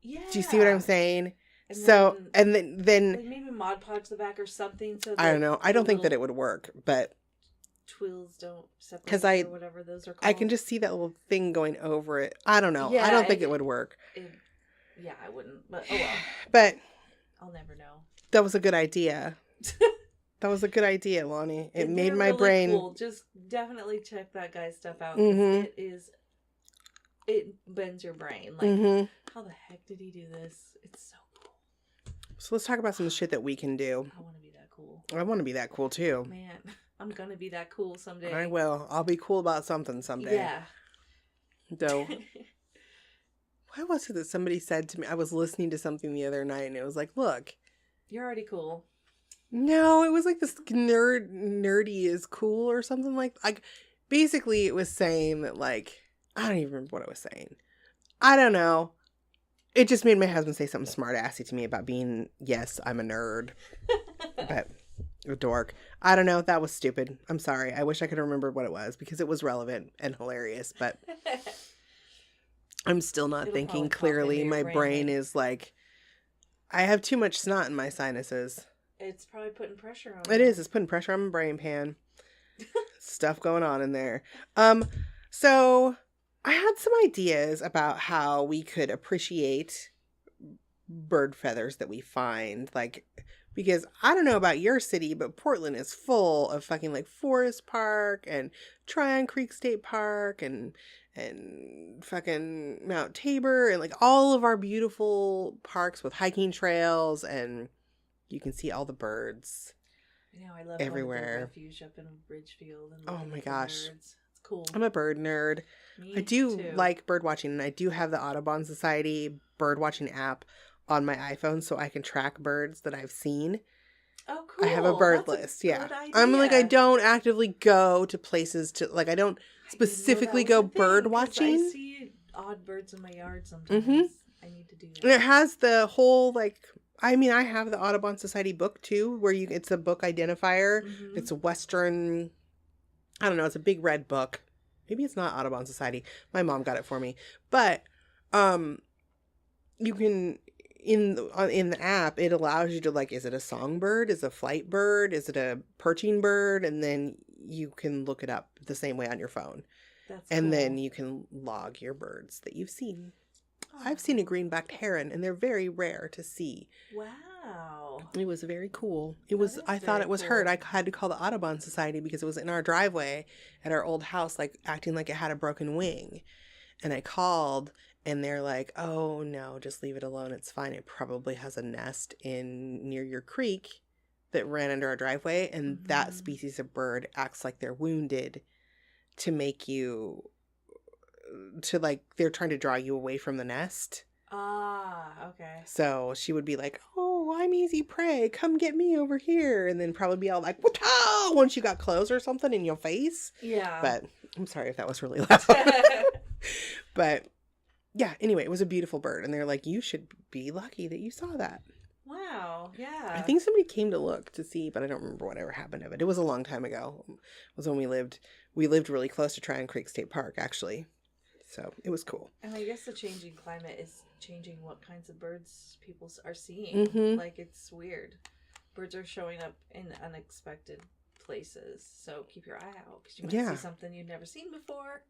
Yeah. Do you see what I'm saying? And So, then, and then like maybe Mod Podge the back or something. So I don't know. I don't think that it it would work, but twills don't separate 'cause or whatever those are called. I can just see that little thing going over it. I don't know. Yeah, I don't think it would work. Yeah, I wouldn't. But oh well. But I'll never know. that was a good idea. That was a good idea, Lonnie. It And made they're my really brain. cool. Just definitely check that guy's stuff out. 'Cause Mhm. it bends your brain. Like, Mhm. how the heck did he do this? It's so cool. So let's talk about some shit that we can do. I want to be that cool. I want to be that cool too. Man, I'm gonna be that cool someday. I will. I'll be cool about something someday. Yeah. Though. Why was it that somebody said to me? I was listening to something the other night, and it was like, "Look, You're already cool. no, it was like this nerdy is cool or something like. Basically, it was saying that like I don't even remember what it was saying. I don't know. It just made my husband say something smart assy to me about being, yes, I'm a nerd, but a dork. I don't know. That was stupid. I'm sorry. I wish I could remember what it was because it was relevant and hilarious, but I'm still not It'll thinking probably pop clearly. into My your brain brain. is like, I have too much snot in my sinuses. It's probably putting pressure on It you. is. It's putting pressure on my brain pan. Stuff going on in there. So I had some ideas about how we could appreciate bird feathers that we find, like, because I don't know about your city, but Portland is full of fucking like Forest Park and Tryon Creek State Park and fucking Mount Tabor and like all of our beautiful parks with hiking trails, and you can see all the birds. You know, I love everywhere. Going to the refuge up in Ridgefield and Oh looking my at the gosh. birds. It's cool. I'm a bird nerd. Me I do too. like bird watching, and I do have the Audubon Society bird watching app on my iPhone so I can track birds that I've seen. Oh, cool. I have a bird That's list. good Yeah. idea. I'm like, I don't actively go to places to, like, I don't I didn't know specifically that was go a thing, bird 'cause watching. I see odd birds in my yard sometimes. Mhm. I need to do And that. it has the whole, like, I mean, I have the Audubon Society book too, where it's a book identifier. Mhm. It's a Western, I don't know, it's a big red book. Maybe it's not Audubon Society. My mom got it for me. But you can, in the app, it allows you to, like, is it a songbird? Is it a flight bird? Is it a perching bird? And then you can look it up the same way on your phone. That's And cool. then you can log your birds that you've seen. I've seen a greenbacked heron, and they're very rare to see. Wow. It was very cool. That is I thought very it was cool. heard. I had to call the Audubon Society because it was in our driveway at our old house, like acting like it had a broken wing. And I called, and they're like, "Oh no, just leave it alone. It's fine. It probably has a nest near your creek that ran under our driveway, and that Mhm. species of bird acts like they're wounded to make you they're trying to draw you away from the nest." Ah, okay. So she would be like, "Oh, I'm easy prey. Come get me over here." And then probably be all like, "Wata!" once you got clothes or something in your face. Yeah. But I'm sorry if that was really loud. But yeah, anyway, it was a beautiful bird. And they're like, "You should be lucky that you saw that." Wow. Yeah. I think somebody came to look to see, but I don't remember whatever happened of it. It was a long time ago. It was when we lived really close to Tryon Creek State Park, actually. So it was cool. And I guess the changing climate is changing what kinds of birds people are seeing. Mhm. Like, it's weird. Birds are showing up in unexpected places. So keep your eye out because you might Yeah. see something you've never seen before.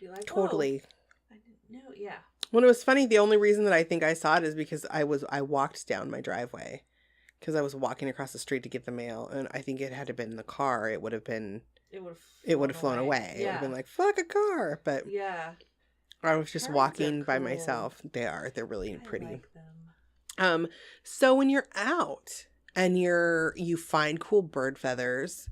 Be like, Totally. "Whoa, I didn't know." Yeah. When it was funny, the only reason that I think I saw it is because I walked down my driveway because I was walking across the street to get the mail, and I think it had to been in the car. It would have flown away. It would have been like, fuck a car. But Yeah. I was just Birds are walking by cool. myself. They're really I pretty. like them. So when you're out and you find cool bird feathers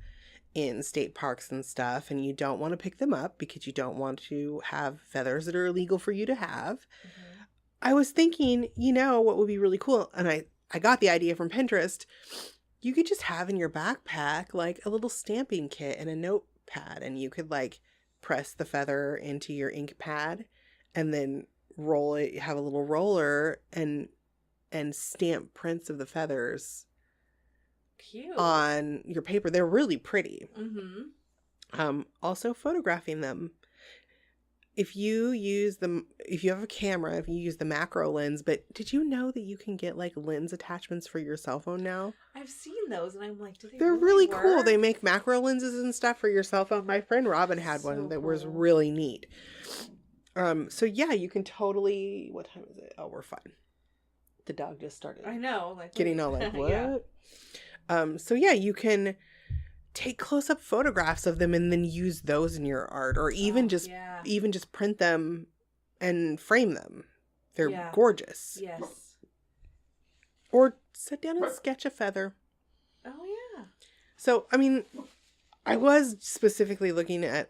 in state parks and stuff, and you don't want to pick them up because you don't want to have feathers that are illegal for you to have, Mhm. I was thinking, what would be really cool, and I got the idea from Pinterest. You could just have in your backpack like a little stamping kit and a notepad, and you could like press the feather into your ink pad and then roll it, have a little roller and stamp prints of the feathers Cute. on your paper. They're really pretty. Mm-hmm. Also photographing them. if you have a camera, if you use the macro lens, but did you know that you can get like lens attachments for your cell phone now? I've seen those, and I'm like, do they? They're really work? cool. They make macro lenses and stuff for your cell phone. My friend Robin had one that was really neat. So yeah, you can totally. What time is it? Oh, we're fine. The dog just started. I know, like getting all like what? Yeah. So yeah, you can take close-up photographs of them and then use those in your art, or even just print them and frame them. They're gorgeous. Yes. Or sit down and sketch a feather. Oh yeah. So I mean, I was specifically looking at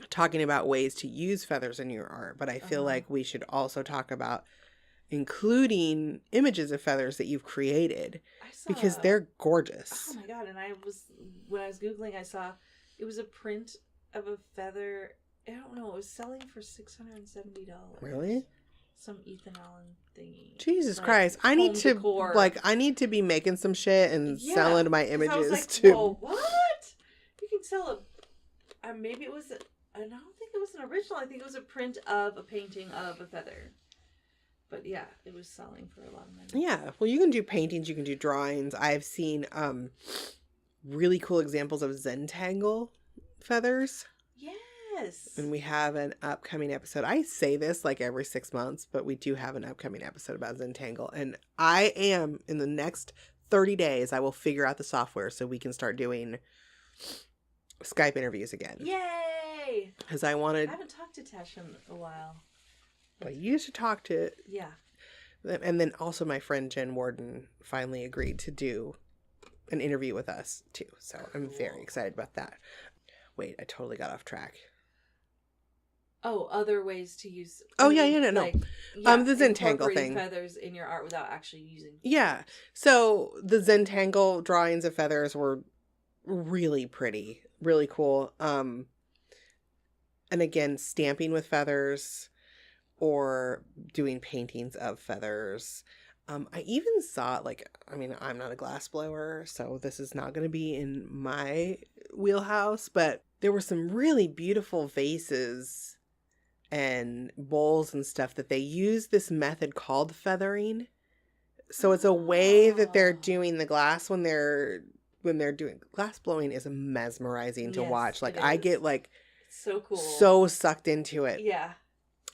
talking about ways to use feathers in your art, but I feel like we should also talk about including images of feathers that you've created because they're gorgeous. Oh my god. And when I was Googling, I saw it was a print of a feather. I don't know, it was selling for $670. Really? Some Ethan Allen thingy. Jesus like, Christ. I need to be making some shit and selling my images too. Whoa, what? You can sell maybe it was I don't think it was an original. I think it was a print of a painting of a feather. But yeah, it was selling for a lot of money. Yeah. Well, you can do paintings, you can do drawings. I've seen really cool examples of Zentangle feathers. Yes. And we have an upcoming episode. I say this like every 6 months, but we do have an upcoming episode about Zentangle. And I am, in the next 30 days, I will figure out the software so we can start doing Skype interviews again. Yay! Because I haven't talked to Tash in a while. But you should talk to... Yeah. And then also my friend Jen Warden finally agreed to do an interview with us too. So I'm very excited about that. Wait, I totally got off track. Oh, other ways to use... no. The Zentangle thing. Feathers in your art without actually using... Yeah. So the Zentangle drawings of feathers were really pretty. Really cool. And again, stamping with feathers... or doing paintings of feathers. I even saw, I'm not a glass blower, so this is not going to be in my wheelhouse, but there were some really beautiful vases and bowls and stuff that they use this method called feathering. So it's a way that they're doing the glass when they're doing glass blowing is mesmerizing to watch. Like I get so cool, so sucked into it. Yeah.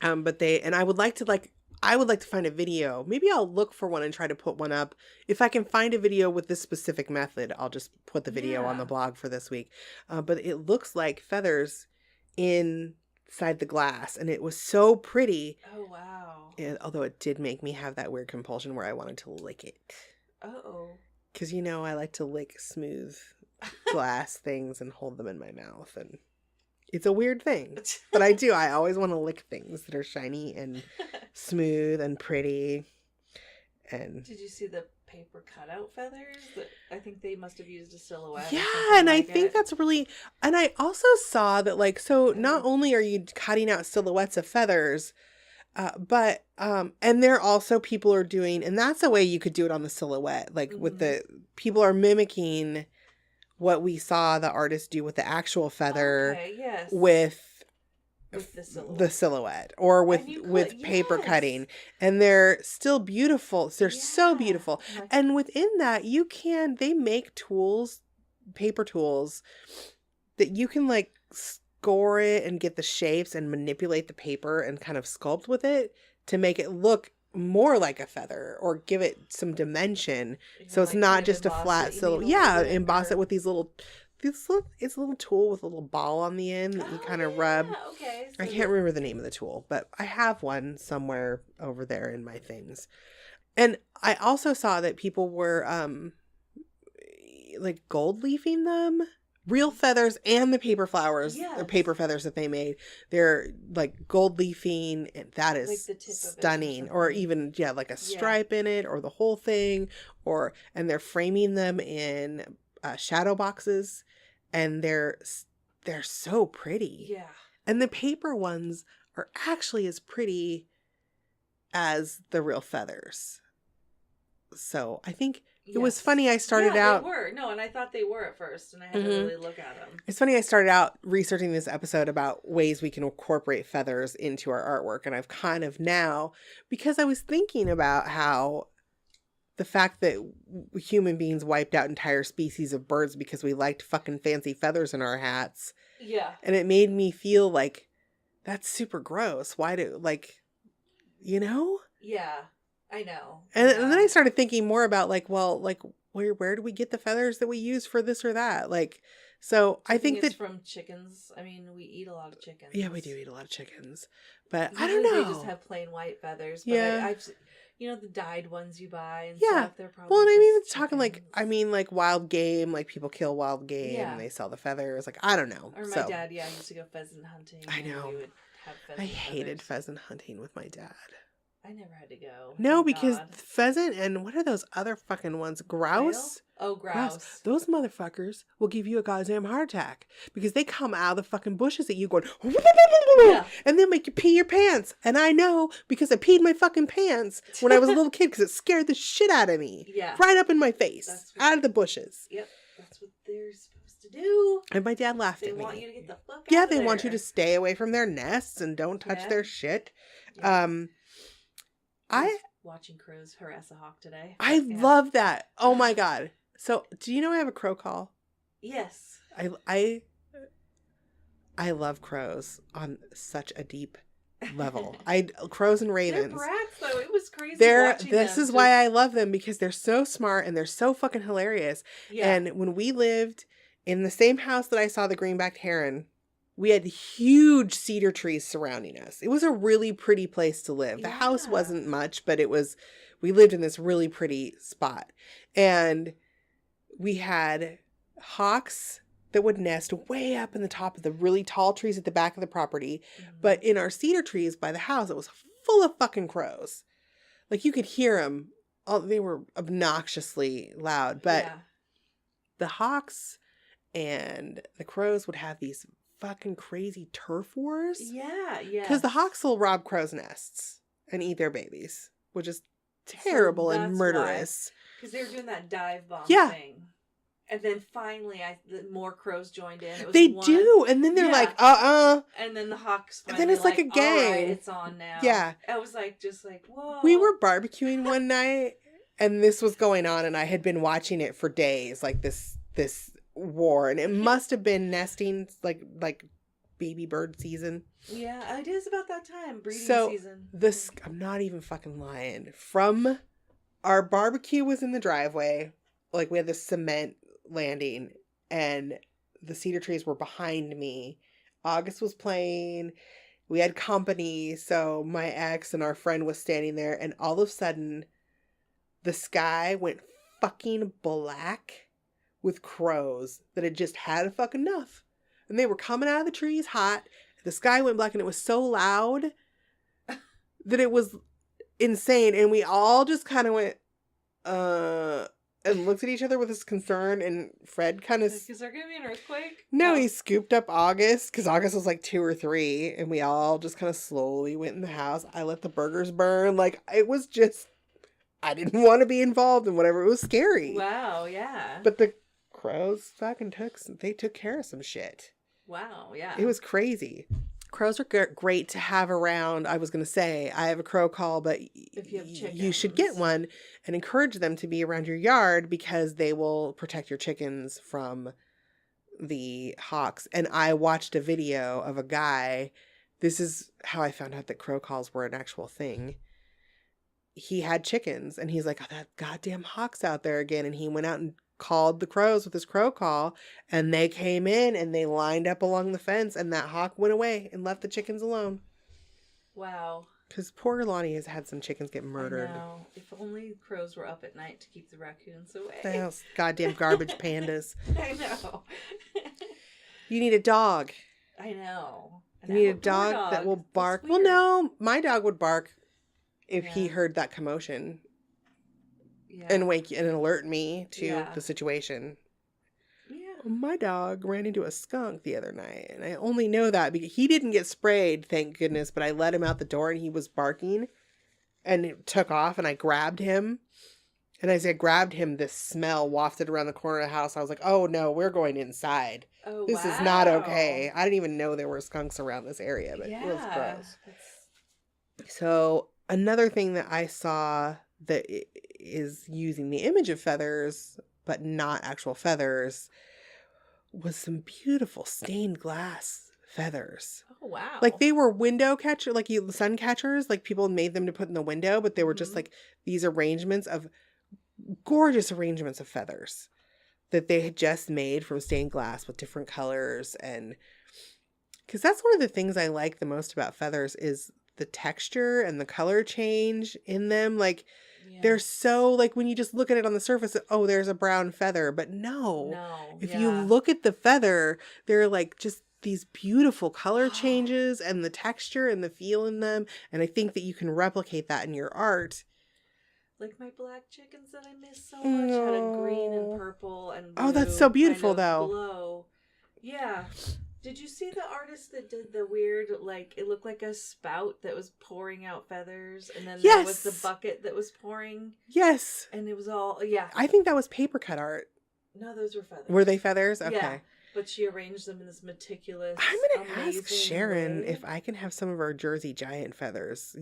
But I would like to find a video. Maybe I'll look for one and try to put one up. If I can find a video with this specific method, I'll just put the video on the blog for this week. But it looks like feathers inside the glass, and it was so pretty. Oh, wow. Although it did make me have that weird compulsion where I wanted to lick it. Uh-oh. Because, I like to lick smooth glass things and hold them in my mouth, and... it's a weird thing, but I do. I always want to lick things that are shiny and smooth and pretty. And did you see the paper cutout feathers? That I think they must have used a silhouette. Yeah, and I think that's really. And I also saw that, not only are you cutting out silhouettes of feathers, but and there also people are doing, and that's a way you could do it on the silhouette. With the people are mimicking what we saw the artist do with the actual feather with the silhouette or with paper cutting, and they're still beautiful. They're so beautiful. And within that, they make tools, paper tools that you can score it and get the shapes and manipulate the paper and kind of sculpt with it to make it look more like a feather or give it some dimension, so it's not just a flat silhouette. Emboss it with it's a little tool with a little ball on the end that you kind of rub. Okay. I can't remember the name of the tool, but I have one somewhere over there in my things. And I also saw that people were gold leafing them. Real feathers and the paper flowers, the paper feathers that they made. They're gold leafing, and that is stunning. Or even, a stripe in it, or the whole thing. And they're framing them in shadow boxes, and they're so pretty. Yeah. And the paper ones are actually as pretty as the real feathers. So I think It was funny. I started out. They were. No, and I thought they were at first, and I had to really look at them. It's funny. I started out researching this episode about ways we can incorporate feathers into our artwork, and I've kind of now, because I was thinking about how the fact that human beings wiped out entire species of birds because we liked fucking fancy feathers in our hats. Yeah. And it made me feel like that's super gross. Why do, like, you know? Yeah. I know. And then I started thinking more about like, well, like where do we get the feathers that we use for this or that? Like, so I think it's that from chickens. I mean, we eat a lot of chickens. Yeah, we do eat a lot of chickens, but Usually I don't know. They just have plain white feathers. But Yeah. I've you know, the dyed ones you buy and Yeah. stuff. They're probably Well, and I mean, it's just talking like, chickens. I mean, like wild game, like people kill wild game Yeah. and they sell the feathers. Like, I don't know. Or my So, dad, used to go pheasant hunting. I and know. we would have pheasant I hated feathers. pheasant hunting with my dad. I never had to go. No, Thank because God. pheasant and what are those other fucking ones? Grouse? Quail? Oh, grouse. Those motherfuckers will give you a goddamn heart attack because they come out of the fucking bushes at you going, Yeah. and then make you pee your pants. And I know because I peed my fucking pants when I was a little kid because it scared the shit out of me. Yeah. Right up in my face, That's what- out of the bushes. Yep. That's what they're supposed to do. And my dad laughed They at me. want you to get the fuck Yeah, out they of want you there. to stay away from their nests and don't touch Yeah. their shit. Yeah. I was watching crows harass a hawk today. I Yeah. love that. Oh my god. So, do you know I have a crow call? Yes. I love crows on such a deep level. Crows and They're ravens. brats though. It was crazy. This watching is them why just- I love them because they're so smart and they're so fucking hilarious. Yeah. And when we lived in the same house that I saw the greenbacked heron, we had huge cedar trees surrounding us. It was a really pretty place to live. The house Yeah. wasn't much, but we lived in this really pretty spot. And we had hawks that would nest way up in the top of the really tall trees at the back of the property. Mhm. But in our cedar trees by the house, it was full of fucking crows. Like you could hear them. They were obnoxiously loud. But Yeah. the hawks and the crows would have these fucking crazy turf wars. Yeah. Because the hawks will rob crows' nests and eat their babies, which is terrible and that's murderous. Because they were doing that dive bomb Yeah. thing. And then finally, more crows joined in. It was They one, do. And then they're Yeah. like, And then the hawks And finally then it's like a "All right, gang." it's on now. Yeah. I was like, just like, whoa. We were barbecuing one night and this was going on and I had been watching it for days, like this war. And it must have been nesting, like baby bird season. Yeah, it is about that time. Breeding So, season. I'm not even fucking lying. From our barbecue was in the driveway. Like we had this cement landing and the cedar trees were behind me. August was playing. We had company. So my ex and our friend was standing there and all of a sudden the sky went fucking black with crows that had just had fucking enough. And they were coming out of the trees hot. The sky went black and it was so loud that it was insane. And we all just kind of went, and looked at each other with this concern. And Fred kind of, Like, is there going to be an earthquake? no, he scooped up August because August was like 2 or 3. And we all just kind of slowly went in the house. I let the burgers burn. Like, it was just, I didn't want to be involved in whatever. It was scary. Wow, yeah. But the crows fucking took care of some shit. Wow, yeah. It was crazy. Crows are great to have around. I was going to say, I have a crow call, but If you have you should get chickens. one and encourage them to be around your yard because they will protect your chickens from the hawks. And I watched a video of a guy. This is how I found out that crow calls were an actual thing. He had chickens and he's like, oh, that goddamn hawk's out there again. And he went out and called the crows with his crow call and they came in and they lined up along the fence and that hawk went away and left the chickens alone. Wow. Because poor Lonnie has had some chickens get murdered. I know. If only crows were up at night to keep the raccoons away. Those goddamn garbage pandas. I know. You need a dog. I know. You need a dog that will bark. Well, no, my dog would bark if he Yeah. heard that commotion Yeah. and wake and alert me to Yeah. the situation. Yeah. My dog ran into a skunk the other night, and I only know that because he didn't get sprayed, thank goodness, but I let him out the door and he was barking and it took off and I grabbed him And as I grabbed him, this smell wafted around the corner of the house. I was like, oh no, we're going inside. Oh, This is not okay. I didn't even know there were skunks around this area, but it was gross. So another thing that I saw that is using the image of feathers, but not actual feathers, was some beautiful stained glass feathers. Oh, wow. Like they were window catcher, like sun catchers, like people made them to put in the window, but they were just like these arrangements of gorgeous arrangements of feathers that they had just made from stained glass with different colors. And because that's one of the things I like the most about feathers is the texture and the color change in them. Like they're so, like when you just look at it on the surface, oh, there's a brown feather, but no, if you look at the feather, they're like just these beautiful color changes and the texture and the feel in them. And I think that you can replicate that in your art. Like my black chickens that I miss so much had a green and purple and blue. Oh, that's so beautiful, kind of though. Glow. Yeah. Did you see the artist that did the weird, like, it looked like a spout that was pouring out feathers, and then there was the bucket that was pouring? Yes. And it was all, I think that was paper cut art. No, those were feathers. Were they feathers? Okay. Yeah. But she arranged them in this meticulous, I'm going to ask Sharon if I can have some of our Jersey Giant feathers.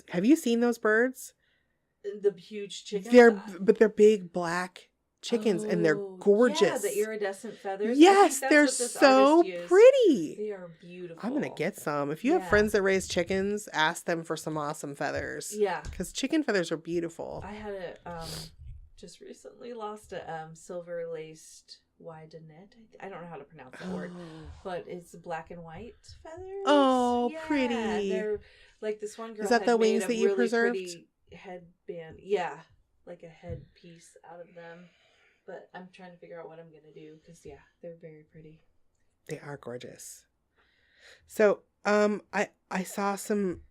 Have you seen those birds? The huge chickens? They're big black chickens and they're gorgeous. Yeah, the iridescent feathers. Yes, they're so pretty. They are beautiful. I'm going to get some. If you have friends that raise chickens, ask them for some awesome feathers. Yeah. Because chicken feathers are beautiful. I had just recently lost a silver laced widenet. I don't know how to pronounce that word, but it's black and white feathers. Oh, pretty. They're like this one girl. Is that the wings that you really preserved? Pretty headband. Yeah, like a headpiece out of them. But I'm trying to figure out what I'm going to do because, they're very pretty. They are gorgeous. So, I saw some,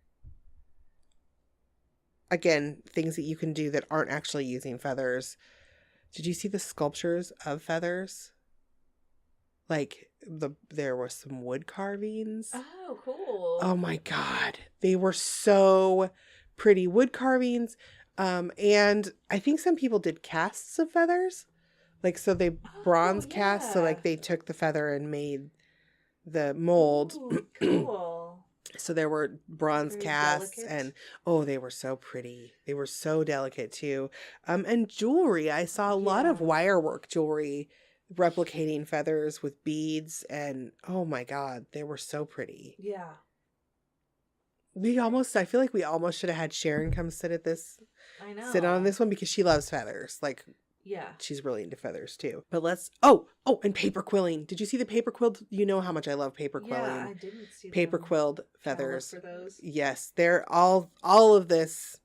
again, things that you can do that aren't actually using feathers. Did you see the sculptures of feathers? Like, there were some wood carvings. Oh, cool. Oh, my God. They were so pretty. Wood carvings. And I think some people did casts of feathers. Like, so they bronze cast. So, like, they took the feather and made the mold. Ooh, cool. So there were bronze casts delicate. and, they were so pretty. They were so delicate, too. And jewelry. I saw a lot of wirework jewelry replicating feathers with beads. And, oh, my God, they were so pretty. Yeah. I feel like we almost should have had Sharon come sit on this one because she loves feathers. Like, she's really into feathers too. But and paper quilling. Did you see the paper quilled? You know how much I love paper quilling. Yeah, I didn't see paper quilled feathers. For those. Yes, they're all of this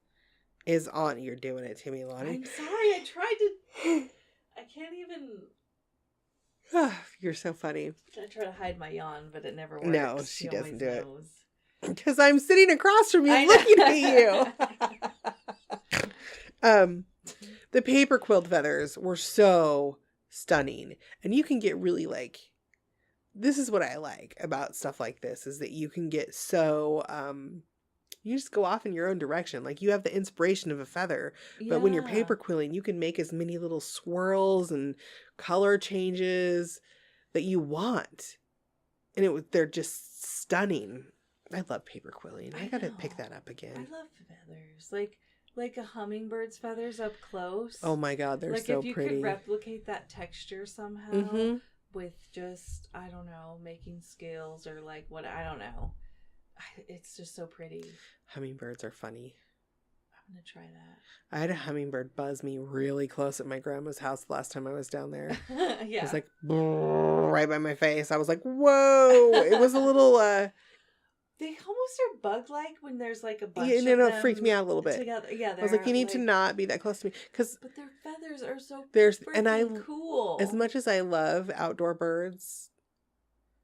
is on. You're doing it to me, Lonnie. I'm sorry. I tried to. I can't even. You're so funny. I try to hide my yawn, but it never works. No, she doesn't do it. Knows. Because I'm sitting across from you looking at you. The paper quilled feathers were so stunning. And you can get really this is what I like about stuff like this is that you can get so, you just go off in your own direction. Like you have the inspiration of a feather, but when you're paper quilling, you can make as many little swirls and color changes that you want. And they're just stunning. I love paper quilling. I gotta pick that up again. I love feathers. Like a hummingbird's feathers up close. Oh my God, they're so pretty. Like if you could replicate that texture somehow with just, I don't know, making scales or I don't know. It's just so pretty. Hummingbirds are funny. I'm gonna try that. I had a hummingbird buzz me really close at my grandma's house the last time I was down there. Yeah. It was right by my face. I was like, whoa. It was a little they almost are bug-like when there's a bunch of them. It freaked me out a little bit. Together. Yeah, I was like, you need to not be that close to me. But their feathers are so cool. As much as I love outdoor birds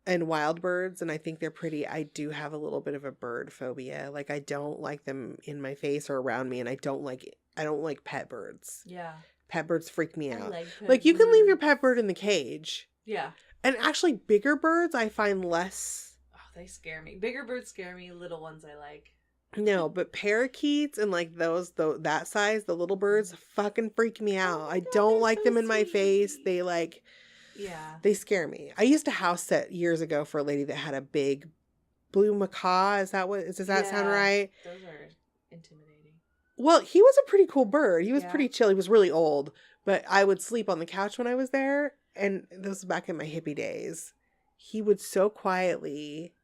and wild birds, and I think they're pretty, I do have a little bit of a bird phobia. Like, I don't like them in my face or around me, and I don't like pet birds. Yeah. Pet birds freak me out. Like you can leave your pet bird in the cage. Yeah. And actually, bigger birds I find less... They scare me. Bigger birds scare me. Little ones I like. No, but parakeets and like that size, the little birds fucking freak me out. my I God, don't they're like so them in my face. sweet. They like, Yeah. they scare me. I used to house sit years ago for a lady that had a big blue macaw. Does that sound Yeah. right? Those are intimidating. Well, he was a pretty cool bird. He was Yeah. pretty chill. He was really old, but I would sleep on the couch when I was there. And this was back in my hippie days. He would so quietly,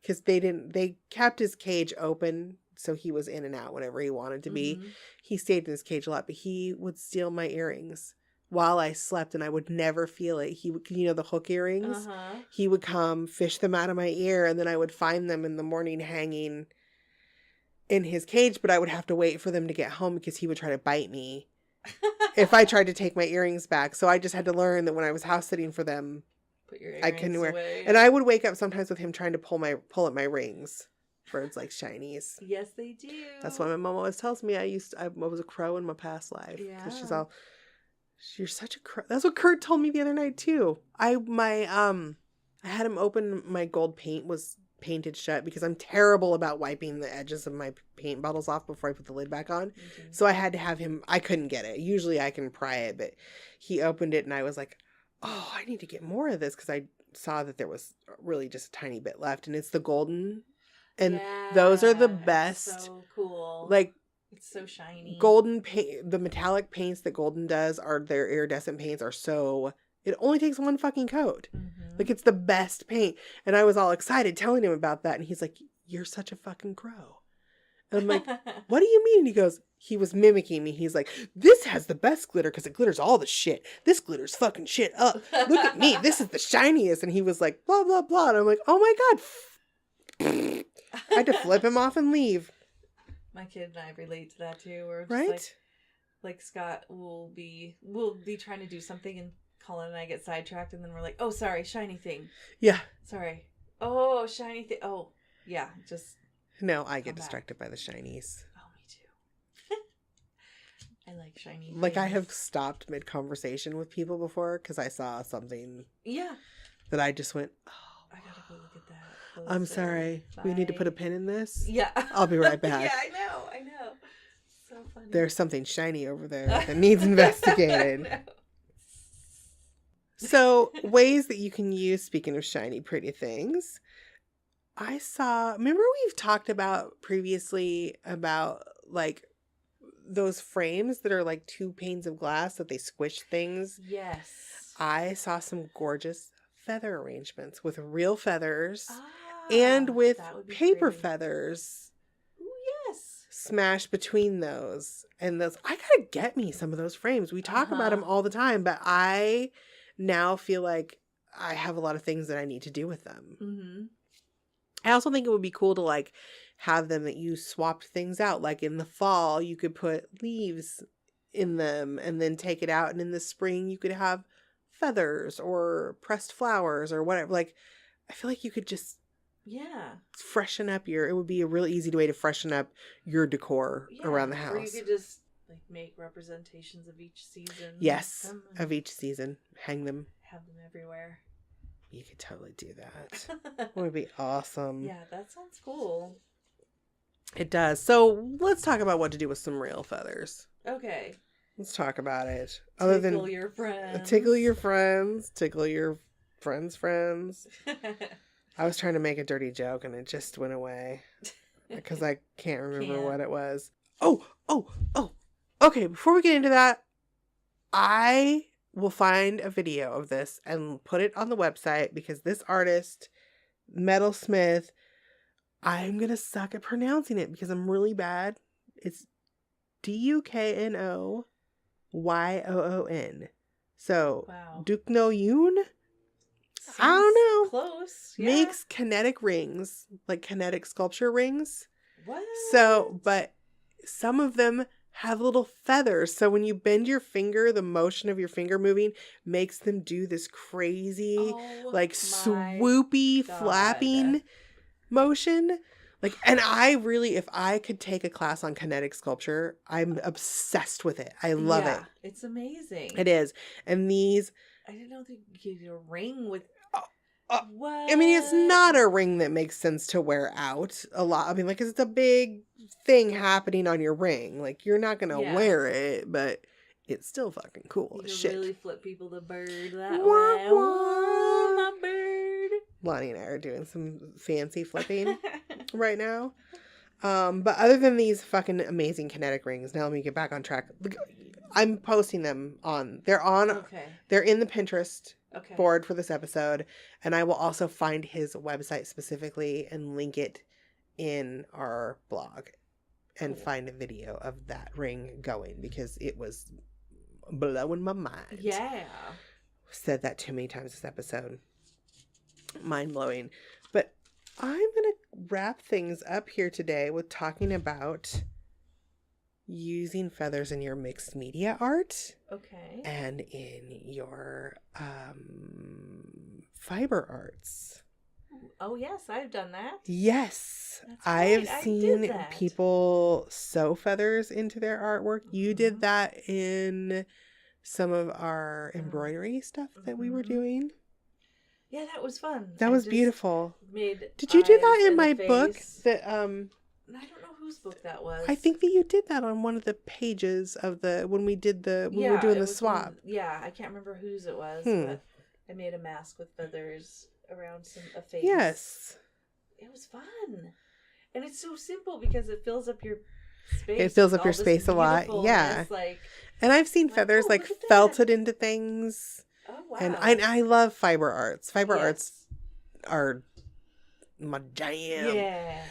because they kept his cage open. So he was in and out whenever he wanted to be. Mhm. He stayed in his cage a lot, but he would steal my earrings while I slept and I would never feel it. He would, the hook earrings. Uh-huh. He would come fish them out of my ear and then I would find them in the morning hanging in his cage, but I would have to wait for them to get home because he would try to bite me if I tried to take my earrings back. So I just had to learn that when I was house sitting for them, Put your I couldn't earrings wear. away. And I would wake up sometimes with him trying to pull at my rings. Birds like shinies. Yes, they do. That's why my mom always tells me I was a crow in my past life. Yeah. Because she's all, you're such a crow. That's what Kurt told me the other night too. I had him open, my gold paint was painted shut because I'm terrible about wiping the edges of my paint bottles off before I put the lid back on. Mhm. So I had to have him, I couldn't get it. Usually I can pry it, but he opened it and I was like, oh, I need to get more of this because I saw that there was really just a tiny bit left and it's the golden. And those are the Yeah, best. it's so cool. Like it's so shiny. golden paint, the metallic paints that Golden does are their iridescent paints are so, it only takes one fucking coat. Mhm. Like it's the best paint. And I was all excited telling him about that. And he's like, you're such a fucking crow. And I'm like, what do you mean? And he goes, he was mimicking me. He's like, this has the best glitter because it glitters all the shit. This glitters fucking shit up. Look at me. This is the shiniest. And he was like, blah, blah, blah. And I'm like, oh my God. I had to flip him off and leave. My kid and I relate to that too. We're just Right? like Scott we'll be trying to do something and Colin and I get sidetracked and then we're like, oh sorry, shiny thing. Yeah. Sorry. Oh, shiny thing. Oh, yeah, just No, I get Come back. distracted by the shinies. oh me too. I like shiny Like I things. have stopped mid-conversation with people before because I saw something Yeah. that I just went, oh, I gotta go look at that. I'm closer. sorry. We need to put a Bye. pin in this. Yeah. I'll be right back. Yeah, I know. So funny. There's something shiny over there that needs investigated. No. So, ways that you can use, speaking of shiny, pretty things, remember we've talked about previously about like those frames that are like two panes of glass that they squish things? Yes. I saw some gorgeous feather arrangements with real feathers Ah, and with that would be paper pretty. feathers Ooh, yes. smashed between those. And those, I gotta get me some of those frames. We talk about them all the time, but I now feel like I have a lot of things that I need to do with them. Mm-hmm. I also think it would be cool to like have them that you swapped things out. Like in the fall, you could put leaves in them and then take it out. And in the spring, you could have feathers or pressed flowers or whatever. Like, I feel like you could just freshen up it would be a really easy way to freshen up your decor around the house. Or you could just like make representations of each season. Yes, them and of each season. Hang them. have them everywhere. You could totally do that. It would be awesome. Yeah, that sounds cool. It does. So let's talk about what to do with some real feathers. Okay. Let's talk about it. Tickle your friends. Tickle your friends. Tickle your friends' friends. I was trying to make a dirty joke and it just went away because I can't remember what it was. Oh. Okay, before we get into that, I will find a video of this and put it on the website because this artist, Metalsmith, I'm going to suck at pronouncing it because I'm really bad. It's Duknoyoon. So, Wow. Duknoyoon? Sounds I don't know. Close. Yeah. Makes kinetic rings, like kinetic sculpture rings. What? So, but some of them have little feathers. So when you bend your finger, the motion of your finger moving makes them do this crazy, like swoopy, God. flapping motion. Like, and I really, if I could take a class on kinetic sculpture, I'm obsessed with it. I love it. It's amazing. It is. And these, I didn't know that you could do a ring with. What? I mean, it's not a ring that makes sense to wear out a lot. I mean, like, it's a big thing happening on your ring. Like, you're not gonna wear it, but it's still fucking cool You as can shit. really flip people the bird that Wah, way. wah. My bird. Lonnie and I are doing some fancy flipping right now. But other than these fucking amazing kinetic rings, now let me get back on track. I'm posting them Okay. they're in the Pinterest Okay. board for this episode, and I will also find his website specifically and link it in our blog and Cool. find a video of that ring going, because it was blowing my mind. Yeah. Said that too many times this episode. Mind blowing. But I'm gonna wrap things up here today with talking about using feathers in your mixed media art Okay. and in your fiber arts. Oh yes, I've done that. Yes, That's I've right, I did seen that. people sew feathers into their artwork. You Mhm. did that in some of our embroidery stuff that we were Mhm. doing. Yeah, that was fun. That I was just beautiful. Made Did you do eyes that in and a my book? face. That I don't know whose book that was. I think that you did that on one of the pages of the when we did the when we were doing it the was swap. yeah, I can't remember whose it was, Hmm. but I made a mask with feathers around a face. Yes. It was fun. And it's so simple because it fills up your space. It fills with up your all this space a lot, beautifulness, yeah. Like, And I've seen Like, feathers oh, like look at that. felted into things. oh wow. And I love fiber arts. Fiber Yes. arts are my jam.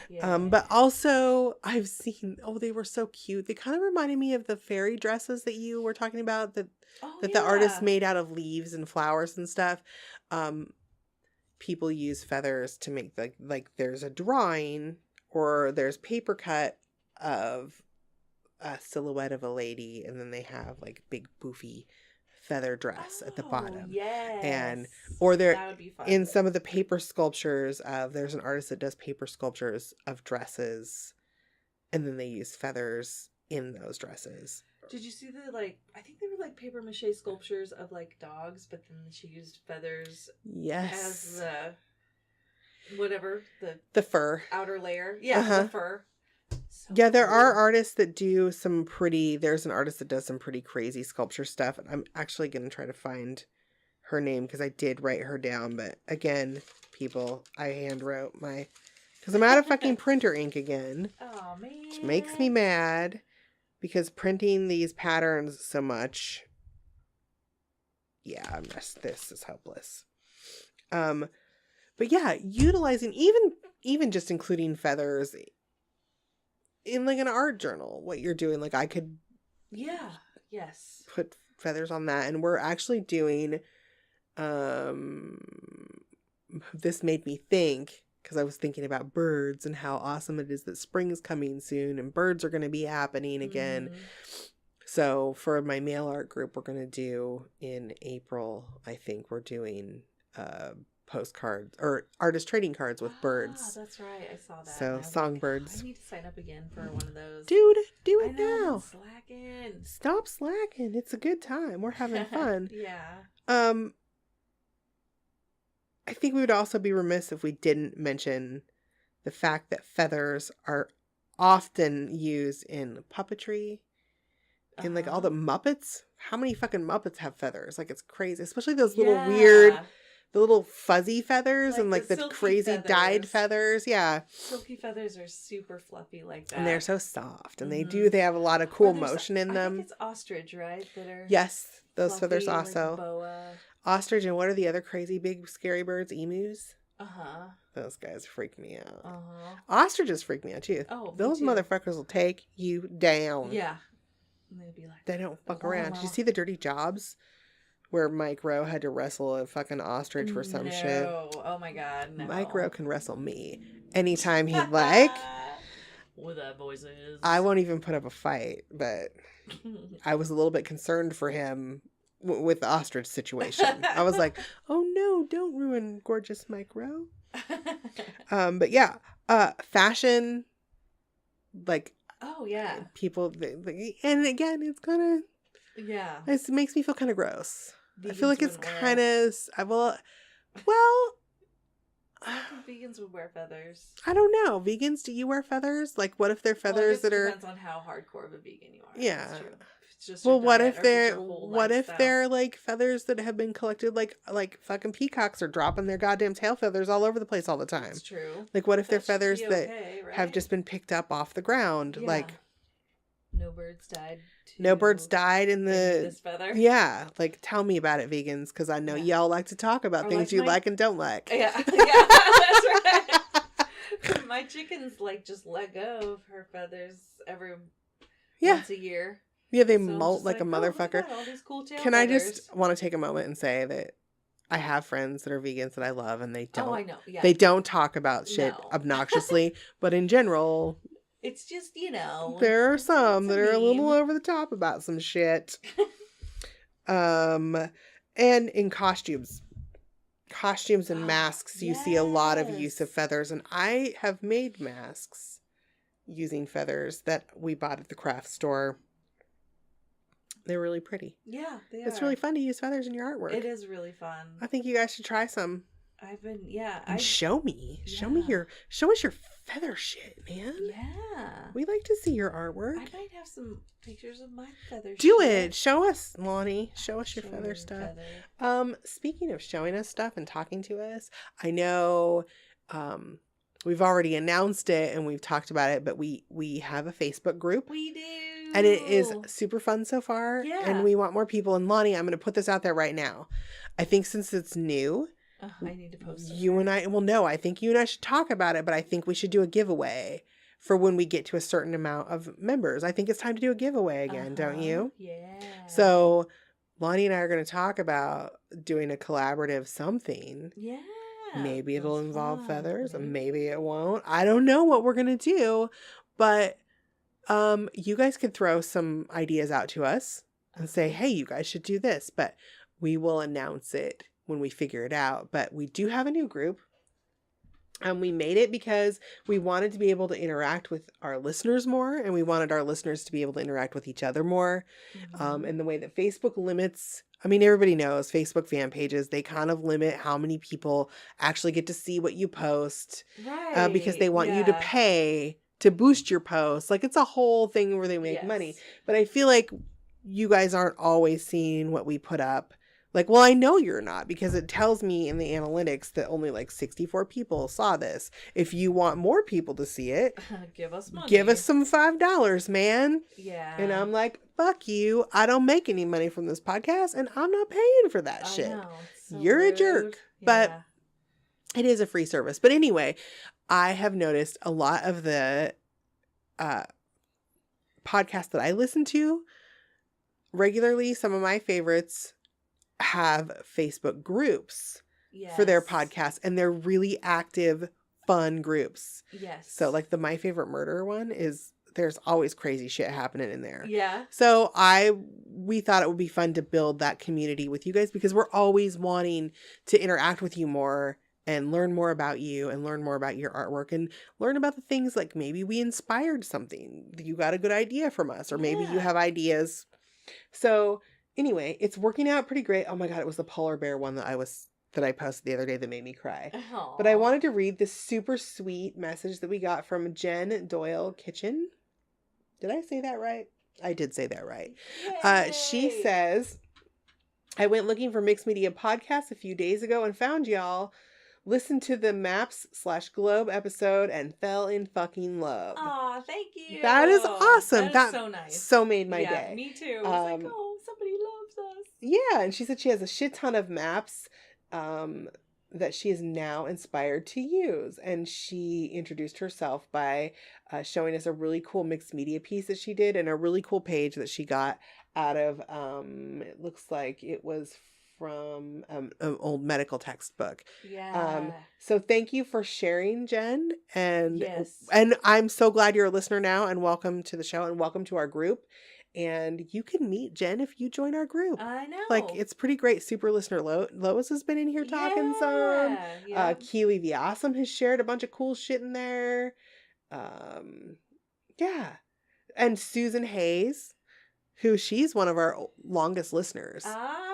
Yeah. But also I've seen, they were so cute. They kind of reminded me of the fairy dresses that you were talking about that the artist made out of leaves and flowers and stuff. People use feathers to make like there's a drawing or there's paper cut of a silhouette of a lady, and then they have like big poofy feather dress at the bottom. Yes. And or they're that would be fun. in some of the paper sculptures of there's an artist that does paper sculptures of dresses, and then they use feathers in those dresses. Did you see I think they were like paper mache sculptures of like dogs, but then she used feathers Yes. as the The fur. outer layer. Yeah, Uh-huh. the fur. So Yeah, there are cool. artists that do there's an artist that does some pretty crazy sculpture stuff, and I'm actually going to try to find her name because I did write her down, but again, people, I hand wrote because I'm out of fucking printer ink again, Oh man. which makes me mad because printing these patterns so much, yeah, this is hopeless. But yeah, utilizing even just including feathers in like an art journal, what you're doing, like I could Yes. put feathers on that, and we're actually doing this made me think because I was thinking about birds and how awesome it is that spring is coming soon and birds are going to be happening again. Mhm. So for my mail art group, we're going to do in April, I think we're doing postcards or artist trading cards with birds. That's right. I saw that. So, and I was songbirds. I need to sign up again for one of those. Dude, do I it know, now. I'm slacking. Stop slacking. It's a good time. We're having fun. Yeah. I think we would also be remiss if we didn't mention the fact that feathers are often used in puppetry. In like all the Muppets. How many fucking Muppets have feathers? Like it's crazy. Especially those little weird, the little fuzzy feathers Like and like the the silky crazy dyed feathers. feathers. Yeah. Silky feathers are super fluffy like that. And they're so soft. And Mhm. they have a lot of cool Or there's- motion in I them. think it's ostrich, right? That are Yes. Those feathers fluffy, like also. boa. Ostrich, and what are the other crazy big scary birds? Emus? Uh-huh. Those guys freak me out. Uh-huh. Ostriches freak me out too. Oh, me Those too. motherfuckers will take you down. Yeah. And they'd be like, They don't fuck Oh, around. Did you wow. see the Dirty Jobs? Where Mike Rowe had to wrestle a fucking ostrich for some shit. Oh my god, no. Mike Rowe can wrestle me anytime he'd like. With that voices. I won't even put up a fight, but I was a little bit concerned for him with the ostrich situation. I was like, oh no, don't ruin gorgeous Mike Rowe. But yeah, fashion, like Oh yeah. people, and again, it's kind Yeah. of, it makes me feel kind of gross. I feel Vegans like it's wouldn't wear kind it. of, well, I think vegans would wear feathers. I don't know. Vegans, do you wear feathers? Like, what if they're feathers that are... depends on how hardcore of a vegan you are. Yeah. That's true. If it's just Well, your what diet if or they're... it's your whole What if lifestyle. they're, like, feathers that have been collected, like fucking peacocks are dropping their goddamn tail feathers all over the place all the time. That's true. Like, what if they're That should feathers be that okay, right? have just been picked up off the ground? Yeah. Like... No birds died. No birds died in the... This feather. Yeah. Like, tell me about it, vegans, because I know Yeah. y'all like to talk about Or things like you my- like and don't like. Yeah, yeah, that's right. My chickens like just let go of her feathers every Yeah. once a year. Yeah, they So I'm molt just like a "Oh, look at motherfucker. that, all these cool tail Can I feathers." just want to take a moment and say that I have friends that are vegans that I love, and they don't. Oh, I know. Yeah. They don't talk about shit No. obnoxiously, but in general, It's just, you know. there are some it's that are a little meme. over the top about some shit. And in costumes and masks, you see a lot of use of Yes. feathers, and I have made masks using feathers that we bought at the craft store. They're really pretty. Yeah, they It's are. really fun to use feathers in your artwork. It is really fun. I think you guys should try some I've been, yeah. and show me. Yeah. Show us your feather shit, man. Yeah. We like to see your artwork. I might have some pictures of my feather Do shit. it. Show us, Lonnie. Show us your Show feather your stuff. feather. Speaking of showing us stuff and talking to us, I know we've already announced it and we've talked about it, but we have a Facebook group. We do. And it is super fun so far. Yeah. And we want more people. And Lonnie, I'm going to put this out there right now. I think since it's new, I need to post it. you and I, well, no, I think you and I should talk about it, but I think we should do a giveaway for when we get to a certain amount of members. I think it's time to do a giveaway again, don't you? Yeah. So Lonnie and I are going to talk about doing a collaborative something. Yeah. Maybe it'll that's involve fun. feathers, and maybe it won't. I don't know what we're going to do, but you guys could throw some ideas out to us and say, hey, you guys should do this, but we will announce it when we figure it out. But we do have a new group, and we made it because we wanted to be able to interact with our listeners more, and we wanted our listeners to be able to interact with each other more. Mhm. And the way that Facebook limits, I mean, everybody knows Facebook fan pages, they kind of limit how many people actually get to see what you post Right. because they want you to yeah. pay to boost your posts. Like, it's a whole thing where they make money. But I feel like you guys aren't always seeing what we put up. Like, well, I know you're not, because it tells me in the analytics that only like 64 people saw this. If you want more people to see it, Give us money. give us some $5, man. Yeah. And I'm like, fuck you. I don't make any money from this podcast, and I'm not paying for that I shit. know, it's so You're a rude. jerk, but Yeah. it is a free service. But anyway, I have noticed a lot of the podcasts that I listen to regularly, some of my favorites have Facebook groups for their Yes. podcasts, and they're really active, fun groups. Yes. So like the My Favorite Murder one is, there's always crazy shit happening in there. Yeah. So we thought it would be fun to build that community with you guys, because we're always wanting to interact with you more and learn more about you and learn more about your artwork and learn about the things like maybe we inspired something. You got a good idea from us, or maybe you Yeah. have ideas. So anyway, it's working out pretty great. Oh my God, it was the polar bear one that I posted the other day that made me cry. But I wanted to read this super sweet message that we got from Jen Doyle Kitchen. Did I say that right? I did say that right. She Yay. says, I went looking for mixed media podcasts a few days ago and found y'all. Listened to the Maps/Globe episode and fell in fucking love. Aw, thank you. That is awesome. That That is so nice. So made my yeah, day. Me too. I was like, Um, oh, somebody loves us. Yeah, and she said she has a shit ton of maps that she is now inspired to use. And she introduced herself by showing us a really cool mixed media piece that she did, and a really cool page that she got out of, it looks like it was from an old medical textbook. Yeah. So thank you for sharing, Jen. And Yes. and I'm so glad you're a listener now, and welcome to the show, and welcome to our group. And you can meet Jen if you join our group. I know. Like, it's pretty great. Super listener Lois has been in here talking some. Yeah. Keely the Awesome has shared a bunch of cool shit in there. Yeah. And Susan Hayes, who she's one of our longest listeners.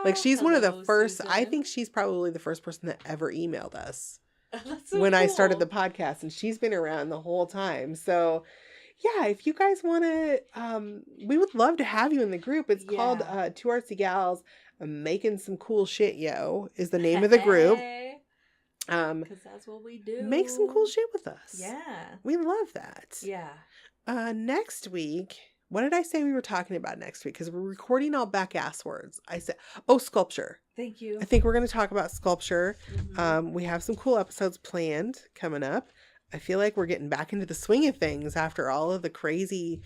Like, she's one of the hello, first, I Susan. think she's probably the first person that ever emailed us. That's so when I started cool. the podcast, and she's been around the whole time. So yeah, if you guys want to, we would love to have you in the group. It's called Two Artsy Gals Making Some Cool Shit, Yo, is the name of the group. Because that's what we do. Make some cool shit with us. Yeah. We love that. Yeah. Next week, what did I say we were talking about next week? Because we're recording all back ass words. I said, sculpture. Thank you. I think we're going to talk about sculpture. Mm-hmm. We have some cool episodes planned coming up. I feel like we're getting back into the swing of things after all of the crazy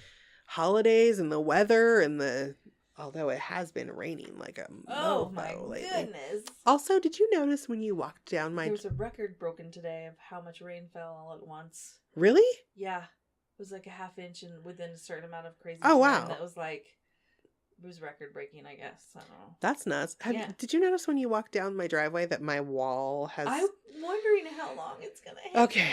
holidays and the weather and although it has been raining like a mofo lately. Goodness. Also, did you notice when you walked down There was a record broken today of how much rain fell all at once. Really? Yeah. It was like a half inch and within a certain amount of crazy Oh, time. wow. That was like, it was record breaking, I guess. I don't know. That's nuts. Did you notice when you walked down my driveway that my wall has... I'm wondering how long it's going to hang. Okay.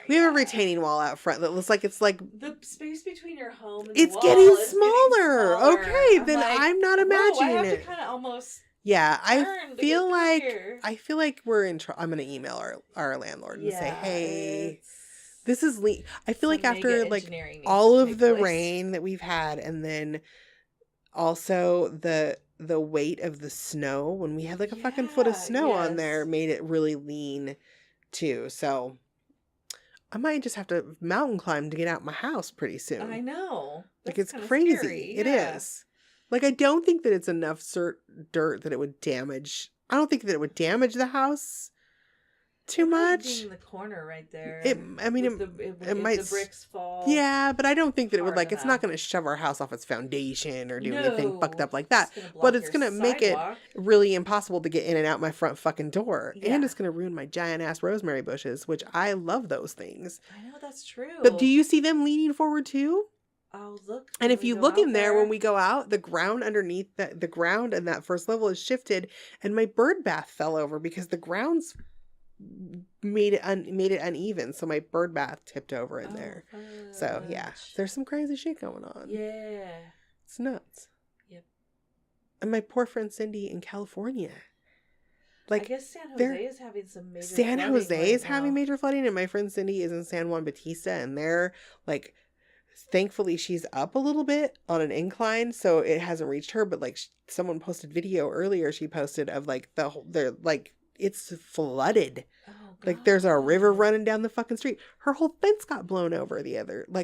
We have a retaining wall out front that looks like it's like... The space between your home and it's the wall getting is smaller. getting smaller. Okay, I'm then like, I'm not whoa, imagining I have it. to kind of almost... Yeah, I feel like we're in trouble. I'm going to email our landlord and say, hey, this is I feel like after like all of the rain that we've had, and then also the weight of the snow, when we had like a fucking foot of snow on there, made it really lean too. So I might just have to mountain climb to get out my house pretty soon. I know. Like, it's crazy. Scary. It is. Like, I don't think that it's enough dirt that it would damage. I don't think that it would damage the house too much. Being in the corner right there. It might. The bricks fall. Yeah, but I don't think that it would, hard it's not enough. going to shove our house off its foundation or do anything fucked up like that. It's But it's going to make it sidewalk. really impossible to get in and out my front fucking door. Yeah. And it's going to ruin my giant ass rosemary bushes, which I love those things. I know, that's true. But do you see them leaning forward too? I'll look. And when if we you go look out in there when we go out, the ground underneath the ground and that first level is shifted, and my bird bath fell over because the ground's made it uneven, so my bird bath tipped over in there. So yeah, there's some crazy shit going on. Yeah. It's nuts. Yep. And my poor friend Cindy in California. Like, I guess San Jose is having some major San flooding Jose right is now. having major flooding, and my friend Cindy is in San Juan Bautista, and they're like, thankfully she's up a little bit on an incline, so it hasn't reached her, but like someone posted video earlier, she posted of like they're like, it's flooded. Oh, like there's a river God. running down the fucking street. Her whole fence got blown over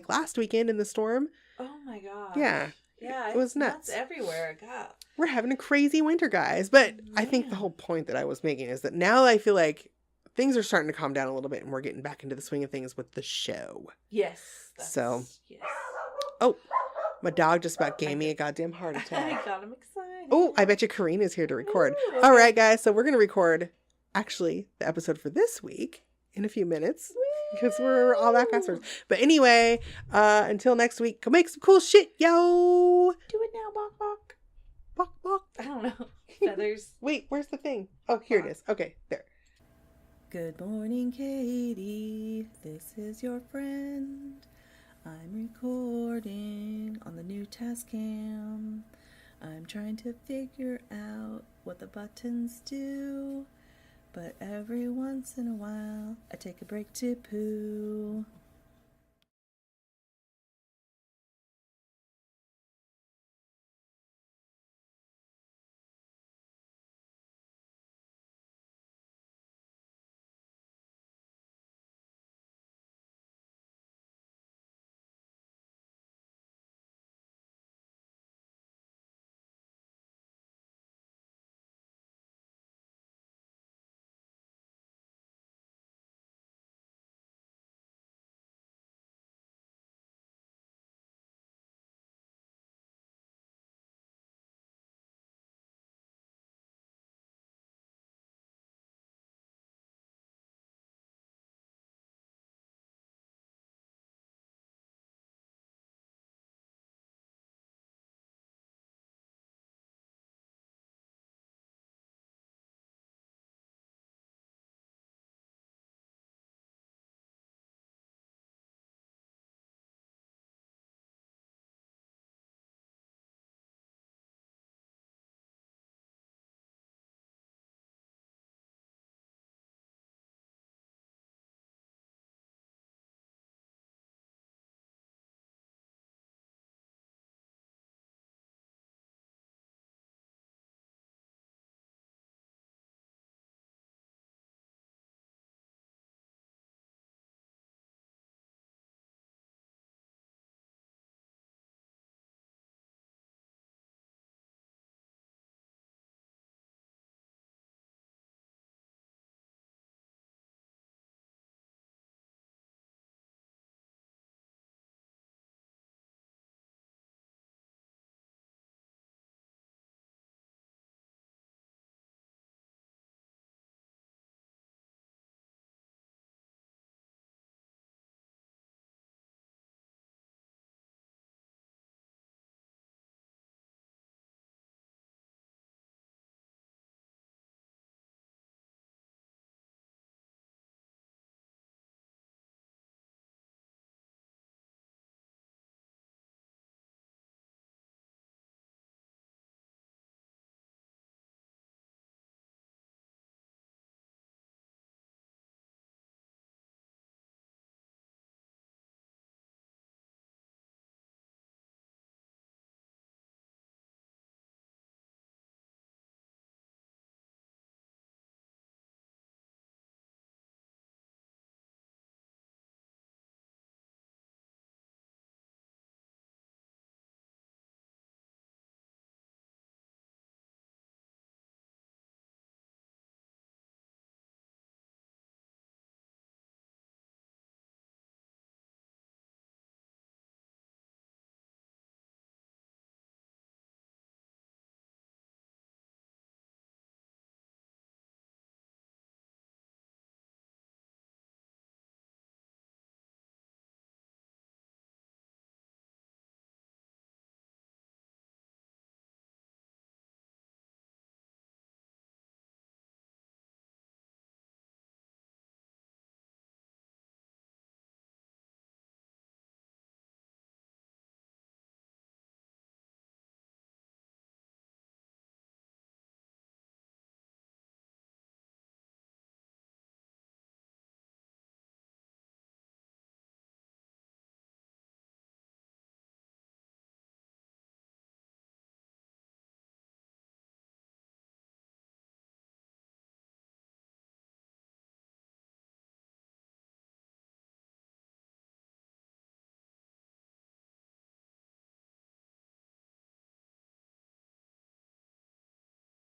last weekend in the storm. Oh my god. Yeah. Yeah, It was nuts. everywhere. God. We're having a crazy winter, guys. But I think the Man. whole point that I was making is that now I feel like things are starting to calm down a little bit, and we're getting back into the swing of things with the show. Yes. Yes. Oh, My dog just about gave me a goddamn heart I attack. got him excited. Oh, I bet you Karina's here to record. Ooh, All okay. right, guys. So we're going to record, actually, the episode for this week in a few minutes. Because we're all back afterwards. But anyway, until next week, go make some cool shit, yo! Do it now, Bok Bok. Bok, bok. I don't know. Feathers. Wait, where's the thing? Oh, here it is. Okay, there. Good morning, Katie. This is your friend. I'm recording on the new Tascam. I'm trying to figure out what the buttons do, but every once in a while I take a break to poo.